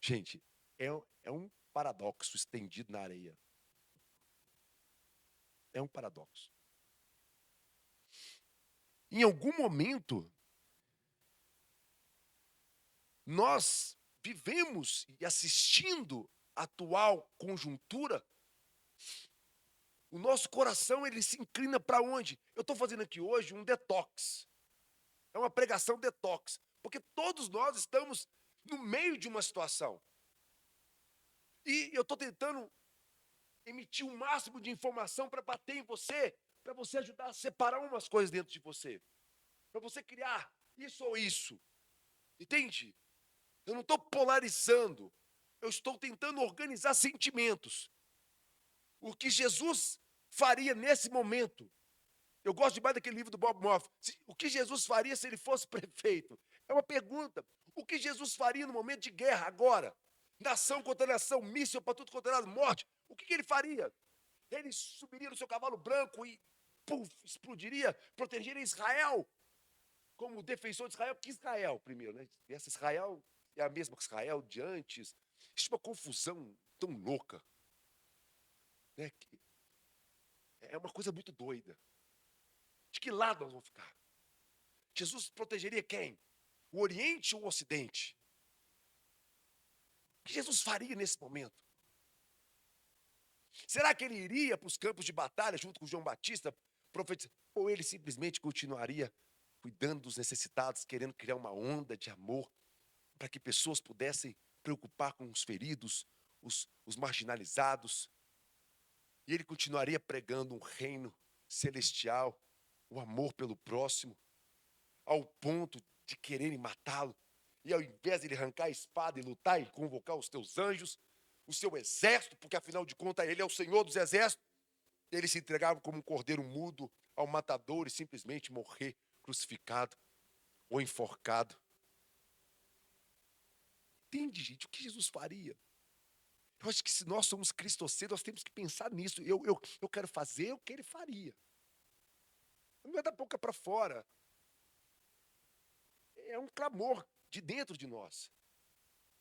Gente, é um paradoxo estendido na areia. É um paradoxo. Em algum momento, nós vivemos e assistindo a atual conjuntura, o nosso coração ele se inclina para onde? Eu estou fazendo aqui hoje um detox. É uma pregação detox. Porque todos nós estamos no meio de uma situação. E eu estou tentando emitir o máximo de informação para bater em você, para você ajudar a separar umas coisas dentro de você. Para você criar isso ou isso. Entende? Eu não estou polarizando. Eu estou tentando organizar sentimentos. O que Jesus faria nesse momento? Eu gosto demais daquele livro do Bob Moff. O que Jesus faria se ele fosse prefeito? É uma pergunta. O que Jesus faria no momento de guerra agora? Nação contra nação, míssil para tudo quanto é lado, morte. O que ele faria? Ele subiria no seu cavalo branco e explodiria, protegeria Israel como defensor de Israel. Que Israel, primeiro, né? Essa Israel é a mesma que Israel de antes. Existe uma confusão tão louca, né? É uma coisa muito doida. De que lado nós vamos ficar? Jesus protegeria quem? O Oriente ou o Ocidente? O que Jesus faria nesse momento? Será que ele iria para os campos de batalha junto com João Batista, profetizar? Ou ele simplesmente continuaria cuidando dos necessitados, querendo criar uma onda de amor para que pessoas pudessem preocupar com os feridos, os marginalizados? E ele continuaria pregando um reino celestial, o amor pelo próximo, ao ponto de quererem matá-lo. E ao invés de ele arrancar a espada e lutar e convocar os teus anjos, o seu exército, porque afinal de contas ele é o Senhor dos exércitos. Ele se entregava como um cordeiro mudo ao matador e simplesmente morrer crucificado ou enforcado. Entende, gente, o que Jesus faria? Eu acho que se nós somos cristoceiros, nós temos que pensar nisso. Eu quero fazer o que ele faria. Não é da boca para fora. É um clamor de dentro de nós.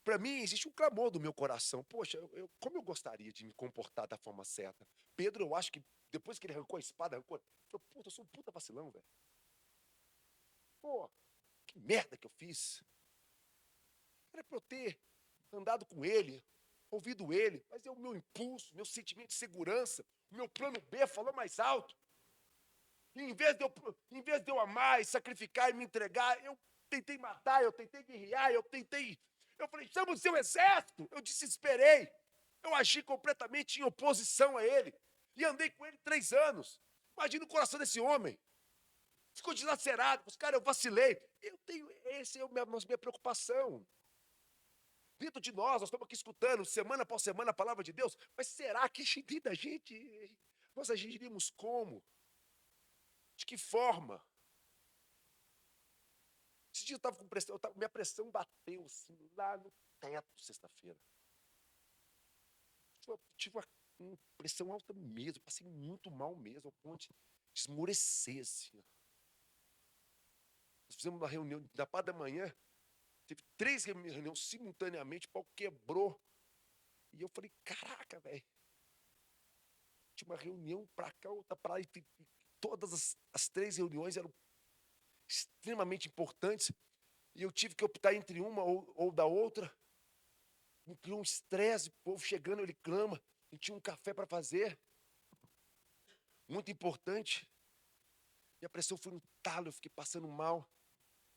Para mim, existe um clamor do meu coração. Poxa, como eu gostaria de me comportar da forma certa. Pedro, eu acho que depois que ele arrancou a espada, falou, puta, eu sou um puta vacilão, velho. Pô, que merda que eu fiz. Era para eu ter andado com ele, ouvido ele, mas é o meu impulso, meu sentimento de segurança, o meu plano B falou mais alto. E em vez de eu amar e sacrificar e me entregar, eu tentei matar, eu tentei guerrear, eu falei, chama o seu exército. Eu desesperei. Eu agi completamente em oposição a ele. E andei com ele 3 anos. Imagina o coração desse homem. Ficou dilacerado. Mas, cara, eu vacilei. Essa é a minha preocupação. Dentro de nós estamos aqui escutando, semana após semana, a palavra de Deus. Mas será que da gente, nós agiríamos como? De que forma? Esse dia eu estava com pressão, minha pressão bateu assim, lá no teto, sexta-feira. Tive uma pressão alta mesmo, passei muito mal mesmo, ao ponto de esmorecer assim. Nós fizemos uma reunião da parte da manhã, teve 3 reuniões simultaneamente, o pau quebrou. E eu falei, caraca, velho. Tinha uma reunião para cá, outra para lá, e todas as 3 reuniões eram extremamente importantes, e eu tive que optar entre uma ou da outra. Me criou um estresse, o povo chegando, ele clama, e tinha um café para fazer, muito importante. E a pressão foi no talo, eu fiquei passando mal.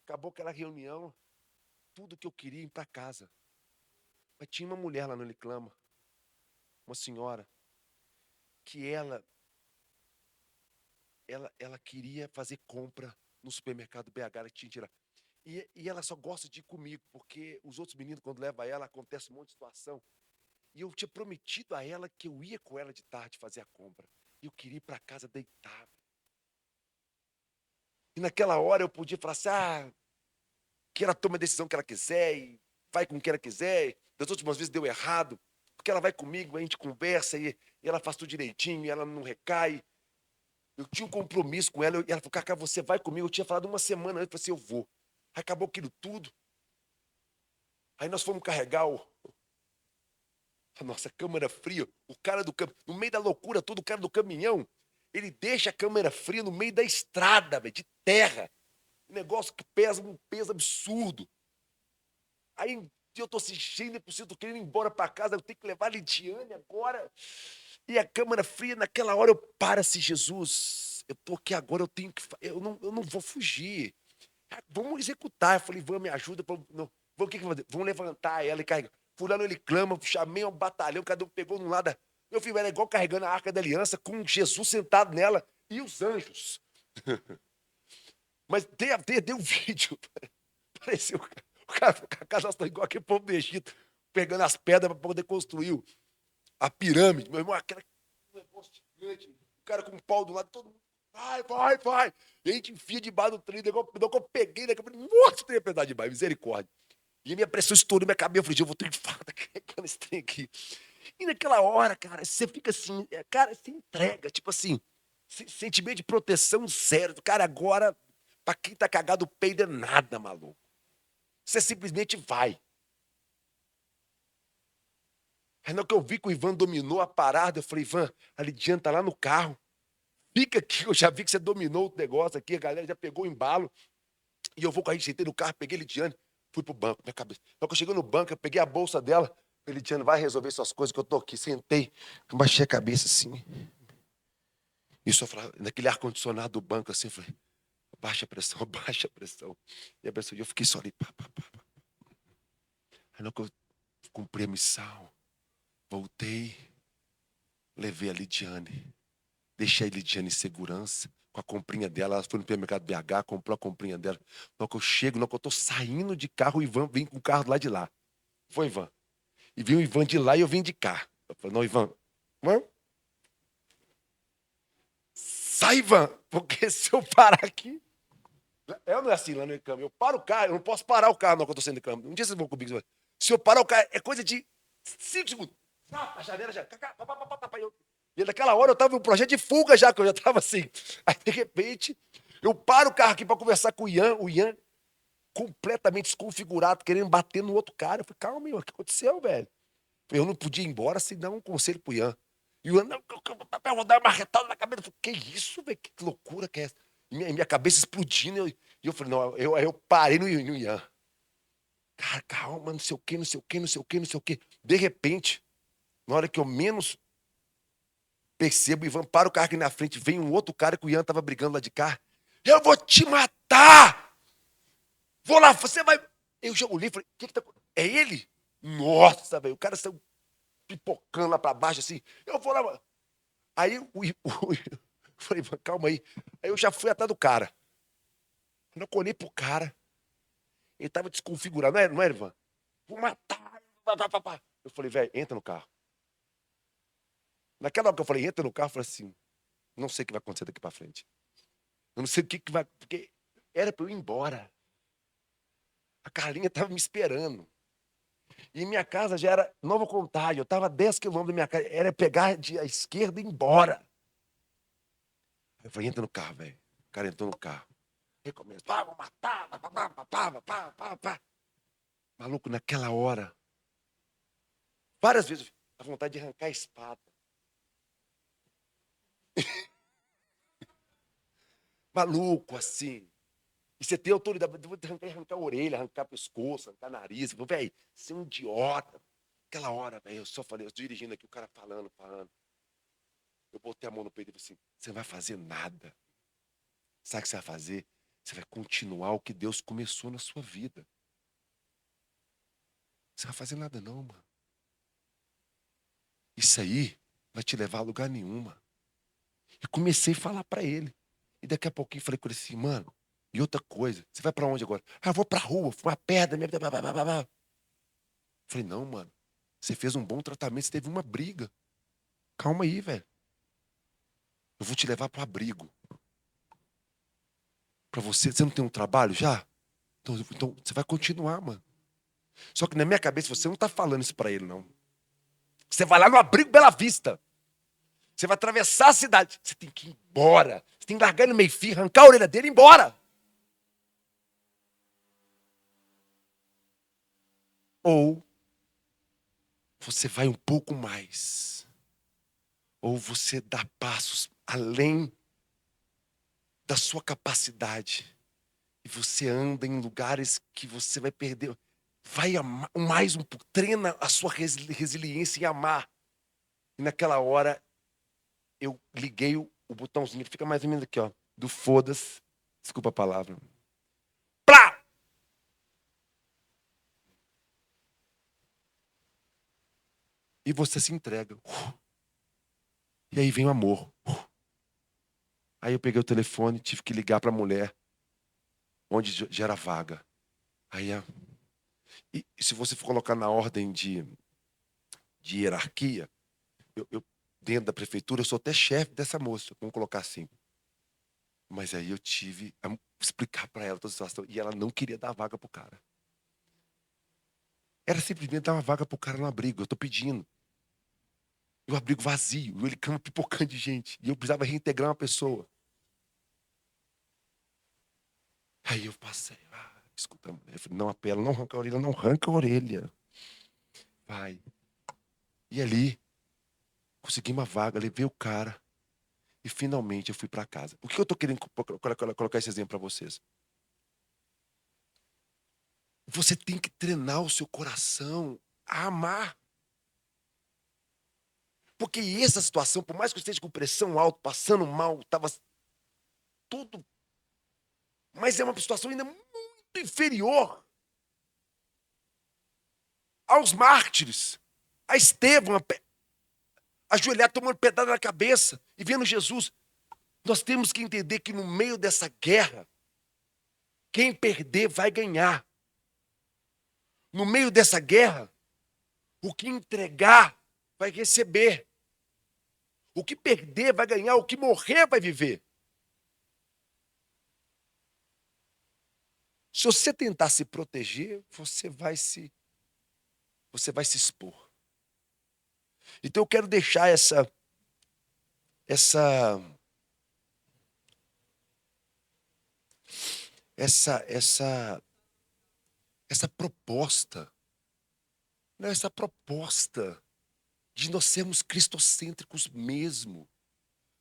Acabou aquela reunião, tudo que eu queria ir para casa. Mas tinha uma mulher lá no Liclama, uma senhora, que ela queria fazer compra no supermercado BH, ela tinha que tirar. E ela só gosta de ir comigo, porque os outros meninos, quando levam ela, acontece um monte de situação. E eu tinha prometido a ela que eu ia com ela de tarde fazer a compra. E eu queria ir para casa deitar. E naquela hora eu podia falar assim, que ela tome a decisão que ela quiser, e vai com o que ela quiser. Das últimas vezes deu errado, porque ela vai comigo, a gente conversa, e ela faz tudo direitinho, e ela não recai. Eu tinha um compromisso com ela, e ela falou, Cacá, você vai comigo? Eu tinha falado uma semana antes, eu falei assim, eu vou. Acabou aquilo tudo. Aí nós fomos carregar a nossa câmera fria, o cara no meio da loucura toda, o cara do caminhão, ele deixa a câmera fria no meio da estrada, véio, de terra. Um negócio que pesa um peso absurdo. Aí eu tô assistindo, eu tô querendo ir embora para casa, eu tenho que levar a Lidiane agora. E a câmera fria, naquela hora eu para-se, Jesus, eu tô aqui agora, eu não vou fugir. Vamos executar. Eu falei, Ivan, me ajuda. O que vai fazer? Vamos levantar ela e carregar. Fulano, ele clama, chamei um batalhão, cada um pegou num lado. Meu filho, era igual carregando a Arca da Aliança, com Jesus sentado nela e os anjos. Mas deu um vídeo. Pareceu o cara com a casa igual aquele povo do Egito, pegando as pedras para poder construir a pirâmide. Meu irmão, aquele negócio gigante. O cara com um pau do lado, todo mundo. Vai. E a gente enfia debaixo do trem, igual que eu peguei, né? Nossa, tem pesado demais, misericórdia. E a minha pressão estourou minha cabeça. Eu falei, eu vou ter que falar carregando esse trem aqui. E naquela hora, cara, você fica assim, cara, você entrega, tipo assim, sentimento de proteção zero. Cara, agora, pra quem tá cagado, o peido é nada, maluco. Você simplesmente vai. Aí na hora que eu vi que o Ivan dominou a parada, eu falei, Ivan, a Lidiane tá lá no carro. Fica aqui, eu já vi que você dominou o negócio aqui, a galera já pegou o embalo. E eu vou com a gente, sentei no carro, peguei a Lidiane, fui pro banco, minha cabeça. Na hora que eu cheguei no banco, eu peguei a bolsa dela, falei, Lidiane, vai resolver suas coisas que eu tô aqui. Sentei, baixei a cabeça assim. Isso eu falava, naquele ar-condicionado do banco assim, eu falei, baixa a pressão, baixa a pressão. E a pressão, eu fiquei só ali, pá. Aí na hora que eu cumpri a missão, voltei, levei a Lidiane, deixei a Lidiane em segurança, com a comprinha dela, ela foi no supermercado BH, comprou a comprinha dela. Na hora que eu chego, na hora que eu tô saindo de carro, o Ivan vem com o carro lá de lá. Foi, Ivan. E vinha o Ivan de lá e eu vim de cá. Eu falei, não, Ivan, sai, Ivan, porque se eu parar aqui... Eu não é assim lá no câmbio. Eu paro o carro, eu não posso parar o carro não, quando eu tô saindo do câmbio. Um dia vocês vão comigo. Se eu parar o carro, é coisa de 5 segundos. A janela já... E naquela hora eu tava em um projeto de fuga já, que eu já tava assim. Aí, de repente, eu paro o carro aqui para conversar com o Ian completamente desconfigurado, querendo bater no outro cara. Eu falei, calma, Ian, o que aconteceu, velho? Eu não podia ir embora sem dar um conselho pro Ian. E o Ian, não, eu vou dar uma marretada na cabeça. Eu falei, que isso, velho? Que loucura que é essa? E minha cabeça explodindo. E eu falei, não, eu parei no Ian. Cara, calma, não sei o quê, não sei o quê, não sei o quê, não sei o quê. De repente, na hora que eu menos percebo, o Ivan para o carro aqui na frente, vem um outro cara que o Ian tava brigando lá de cá. Eu vou te matar! Vou lá, você vai... Eu já olhei e falei, o que tá... É ele? Nossa, velho, o cara saiu pipocando lá pra baixo, assim. Eu vou lá... Aí, falei, calma aí. Aí eu já fui atrás do cara. Quando eu olhei pro cara, ele tava desconfigurado. Não era, Ivan? Vou matar. Eu falei, velho, entra no carro. Naquela hora que eu falei, entra no carro, eu falei assim, não sei o que vai acontecer daqui pra frente. Eu não sei o que vai... Porque era pra eu ir embora. A Carlinha tava me esperando. E minha casa já era Nova Contagem. Eu tava a 10 quilômetros da minha casa. Era pegar a esquerda e ir embora. Aí eu falei, entra no carro, velho. O cara entrou no carro. Aí começa, vou matar, pá. Maluco, naquela hora, várias vezes, a vontade de arrancar a espada. Maluco, assim. E você tem autoridade, vou arrancar a orelha, arrancar o pescoço, arrancar o nariz. Velho, você é um idiota. Aquela hora, velho, eu só falei, eu dirigindo aqui, o cara falando. Eu botei a mão no peito e falei assim, você não vai fazer nada. Sabe o que você vai fazer? Você vai continuar o que Deus começou na sua vida. Você não vai fazer nada não, mano. Isso aí vai te levar a lugar nenhum, mano. E comecei a falar pra ele. E daqui a pouquinho falei com ele assim, mano, e outra coisa, você vai pra onde agora? Ah, eu vou pra rua, fumar pedra. Falei, não, mano, você fez um bom tratamento, você teve uma briga. Calma aí, velho. Eu vou te levar pro abrigo. Pra você não tem um trabalho já? Então você vai continuar, mano. Só que na minha cabeça você não tá falando isso pra ele, não. Você vai lá no abrigo Bela Vista. Você vai atravessar a cidade. Você tem que ir embora. Você tem que largar no meio-fio, arrancar a orelha dele e ir embora. Ou você vai um pouco mais. Ou você dá passos além da sua capacidade. E você anda em lugares que você vai perder. Vai amar, mais um pouco. Treina a sua resiliência em amar. E naquela hora, eu liguei o botãozinho. Ele fica mais ou menos aqui, ó. Do foda-se. Desculpa a palavra. Plá! E você se entrega. E aí vem o amor. Aí eu peguei o telefone, tive que ligar para a mulher, onde gera vaga. Aí, e se você for colocar na ordem de hierarquia, dentro da prefeitura, eu sou até chefe dessa moça, vamos colocar assim. Mas aí eu tive a explicar para ela toda a situação, e ela não queria dar vaga pro cara. Era simplesmente dar uma vaga pro cara no abrigo, eu tô pedindo. E o abrigo vazio, e ele cama pipocando de gente, e eu precisava reintegrar uma pessoa. Aí eu passei, escuta, eu falei, não apela, não arranca a orelha, não arranca a orelha. Vai. E ali, consegui uma vaga, levei o cara, e finalmente eu fui para casa. O que eu estou querendo colocar esse exemplo para vocês? Você tem que treinar o seu coração a amar. Porque essa situação, por mais que eu esteja com pressão alta, passando mal, estava tudo. Mas é uma situação ainda muito inferior aos mártires. A Estevão, ajoelhado, tomando pedrada na cabeça e vendo Jesus. Nós temos que entender que no meio dessa guerra, quem perder vai ganhar. No meio dessa guerra, O que entregar vai receber. O que perder vai ganhar, o que morrer vai viver. Se você tentar se proteger, você vai se expor. Então eu quero deixar essa proposta, né? Essa proposta de nós sermos cristocêntricos mesmo,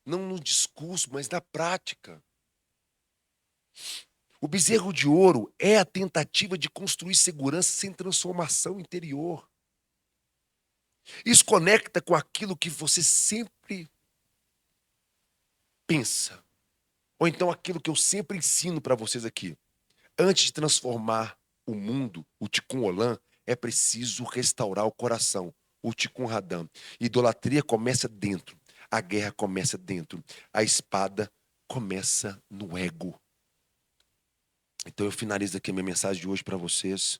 não no discurso, mas na prática. O bezerro de ouro é a tentativa de construir segurança sem transformação interior. Isso conecta com aquilo que você sempre pensa, ou então aquilo que eu sempre ensino para vocês aqui. Antes de transformar o mundo, o Tikkun Olam, é preciso restaurar o coração, o Tikkun Hadam. Idolatria começa dentro, a guerra começa dentro, a espada começa no ego. Então eu finalizo aqui a minha mensagem de hoje para vocês.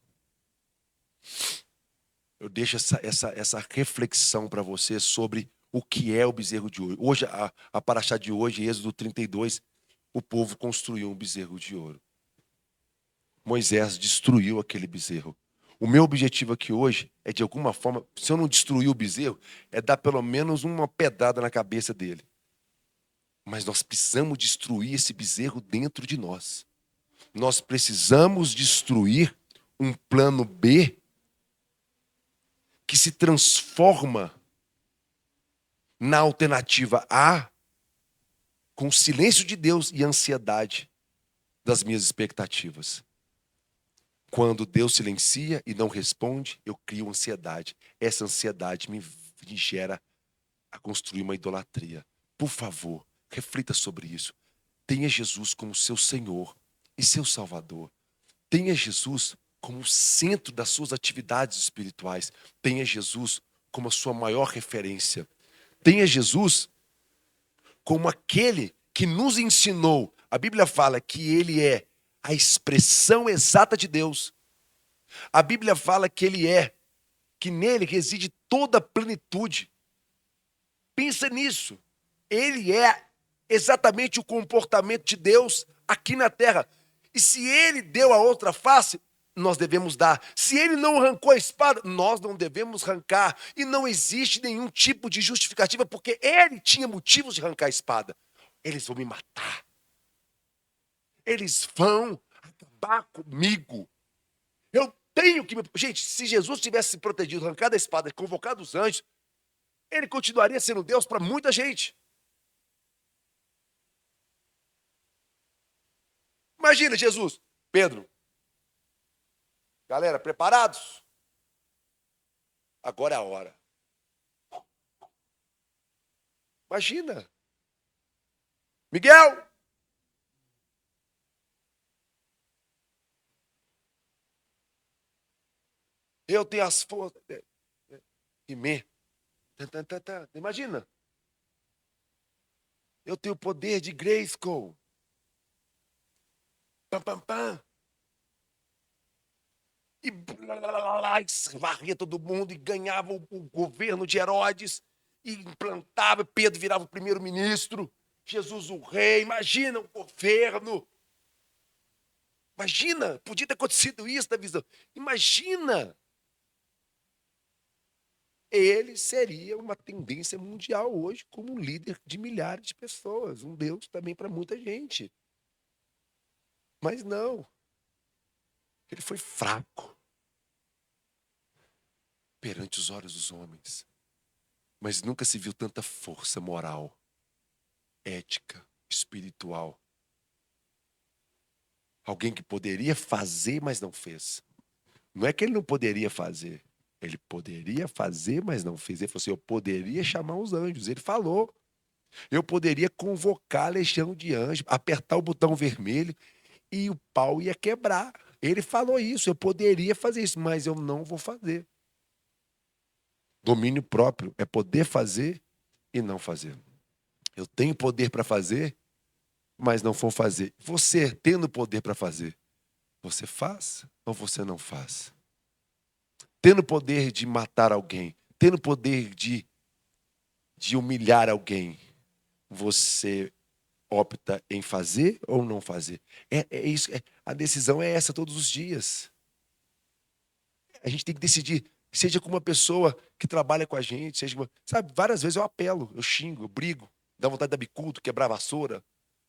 Eu deixo essa reflexão para vocês sobre o que é o bezerro de ouro. Hoje, a paraxá de hoje, Êxodo 32, o povo construiu um bezerro de ouro. Moisés destruiu aquele bezerro. O meu objetivo aqui hoje é, de alguma forma, se eu não destruir o bezerro, é dar pelo menos uma pedrada na cabeça dele. Mas nós precisamos destruir esse bezerro dentro de nós. Nós precisamos destruir um plano B que se transforma na alternativa A com o silêncio de Deus e a ansiedade das minhas expectativas. Quando Deus silencia e não responde, eu crio ansiedade. Essa ansiedade me gera a construir uma idolatria. Por favor, reflita sobre isso. Tenha Jesus como seu Senhor e seu Salvador. Tenha Jesus como o centro das suas atividades espirituais. Tenha Jesus como a sua maior referência. Tenha Jesus como aquele que nos ensinou. A Bíblia fala que ele é a expressão exata de Deus. A Bíblia fala que que nele reside toda a plenitude. Pensa nisso. Ele é exatamente o comportamento de Deus aqui na terra. E se ele deu a outra face, nós devemos dar. Se ele não arrancou a espada, nós não devemos arrancar. E não existe nenhum tipo de justificativa, porque ele tinha motivos de arrancar a espada. Eles vão me matar. Eles vão acabar comigo. Eu tenho que me... Gente, se Jesus tivesse se protegido, arrancado a espada e convocado os anjos, ele continuaria sendo Deus para muita gente. Imagina Jesus, Pedro. Galera, preparados? Agora é a hora. Imagina. Miguel. Eu tenho as forças. Imagina. Eu tenho o poder de Grayskull. Pam, pam, pam. E varria todo mundo e ganhava o governo de Herodes e implantava, Pedro virava o primeiro-ministro, Jesus o rei. Imagina o governo. Imagina, podia ter acontecido isso na visão. Imagina. Ele seria uma tendência mundial hoje como um líder de milhares de pessoas, um Deus também para muita gente. Mas não. Ele foi fraco perante os olhos dos homens. Mas nunca se viu tanta força moral, ética, espiritual. Alguém que poderia fazer, mas não fez. Não é que ele não poderia fazer. Ele poderia fazer, mas não fez. Ele falou assim, eu poderia chamar os anjos. Ele falou. Eu poderia convocar a legião de anjos, apertar o botão vermelho e o pau ia quebrar. Ele falou isso, eu poderia fazer isso, mas eu não vou fazer. Domínio próprio é poder fazer e não fazer. Eu tenho poder para fazer, mas não vou fazer. Você, tendo poder para fazer, você faz ou você não faz? tendo poder de matar alguém, tendo poder de humilhar alguém, você opta em fazer ou não fazer? É isso, a decisão é essa todos os dias. A gente tem que decidir, seja com uma pessoa que trabalha com a gente, sabe, várias vezes eu apelo, eu xingo, eu brigo, dá vontade de dar bicudo, quebrar a vassoura.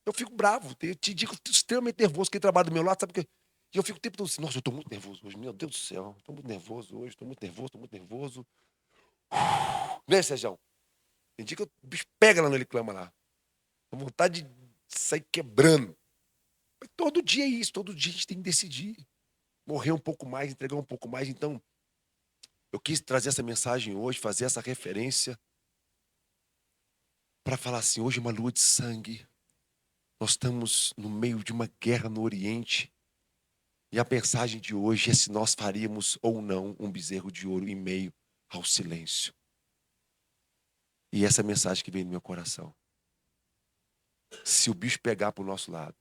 Eu fico bravo, eu te digo, extremamente nervoso, quem trabalha do meu lado, sabe o que? E eu fico o tempo todo assim, nossa, eu tô muito nervoso hoje, meu Deus do céu, tô muito nervoso hoje, tô muito nervoso, tô muito nervoso. Né, Sérgio? Tem dia que o bicho pega lá no ele clama lá. Com vontade de sair quebrando. Mas todo dia é isso, todo dia a gente tem que decidir. Morrer um pouco mais, entregar um pouco mais. Então, eu quis trazer essa mensagem hoje, fazer essa referência, para falar assim: hoje é uma lua de sangue. Nós estamos no meio de uma guerra no Oriente. E a mensagem de hoje é se nós faríamos ou não um bezerro de ouro em meio ao silêncio. E essa é a mensagem que vem no meu coração. Se o bicho pegar para o nosso lado,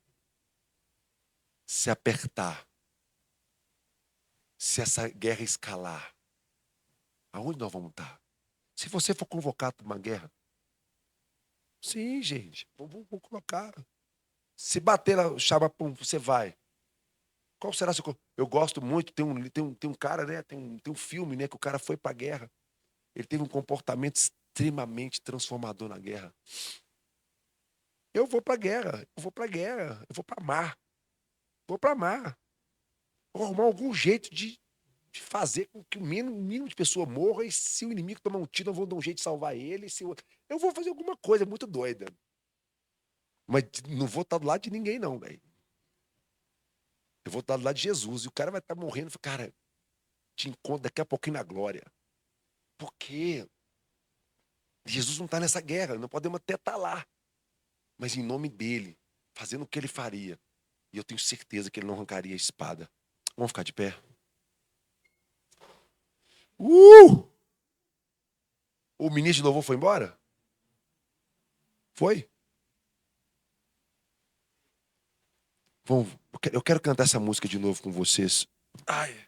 se apertar, se essa guerra escalar, aonde nós vamos estar? Se você for convocado para uma guerra, sim, gente, vou colocar. Se bater lá, chama, pum, você vai. Qual será seu. Eu gosto muito, tem um cara, né? Tem um filme, né? Que o cara foi para a guerra. Ele teve um comportamento extremamente transformador na guerra. Eu vou para a guerra, eu vou para a guerra, eu vou para mar. Vou para mar. Vou arrumar algum jeito de fazer com que o mínimo de pessoa morra, e se o inimigo tomar um tiro, eu vou dar um jeito de salvar ele. Eu vou fazer alguma coisa muito doida. Mas não vou estar do lado de ninguém, não, velho. Eu vou estar do lado de Jesus. E o cara vai estar morrendo. Cara, te encontro daqui a pouquinho na glória. Por quê? Jesus não está nessa guerra. Não podemos até estar lá. Mas em nome dele, fazendo o que ele faria. E eu tenho certeza que ele não arrancaria a espada. Vamos ficar de pé? Uh! O ministro de louvor foi embora? Foi? Vamos, eu quero cantar essa música de novo com vocês. Ai.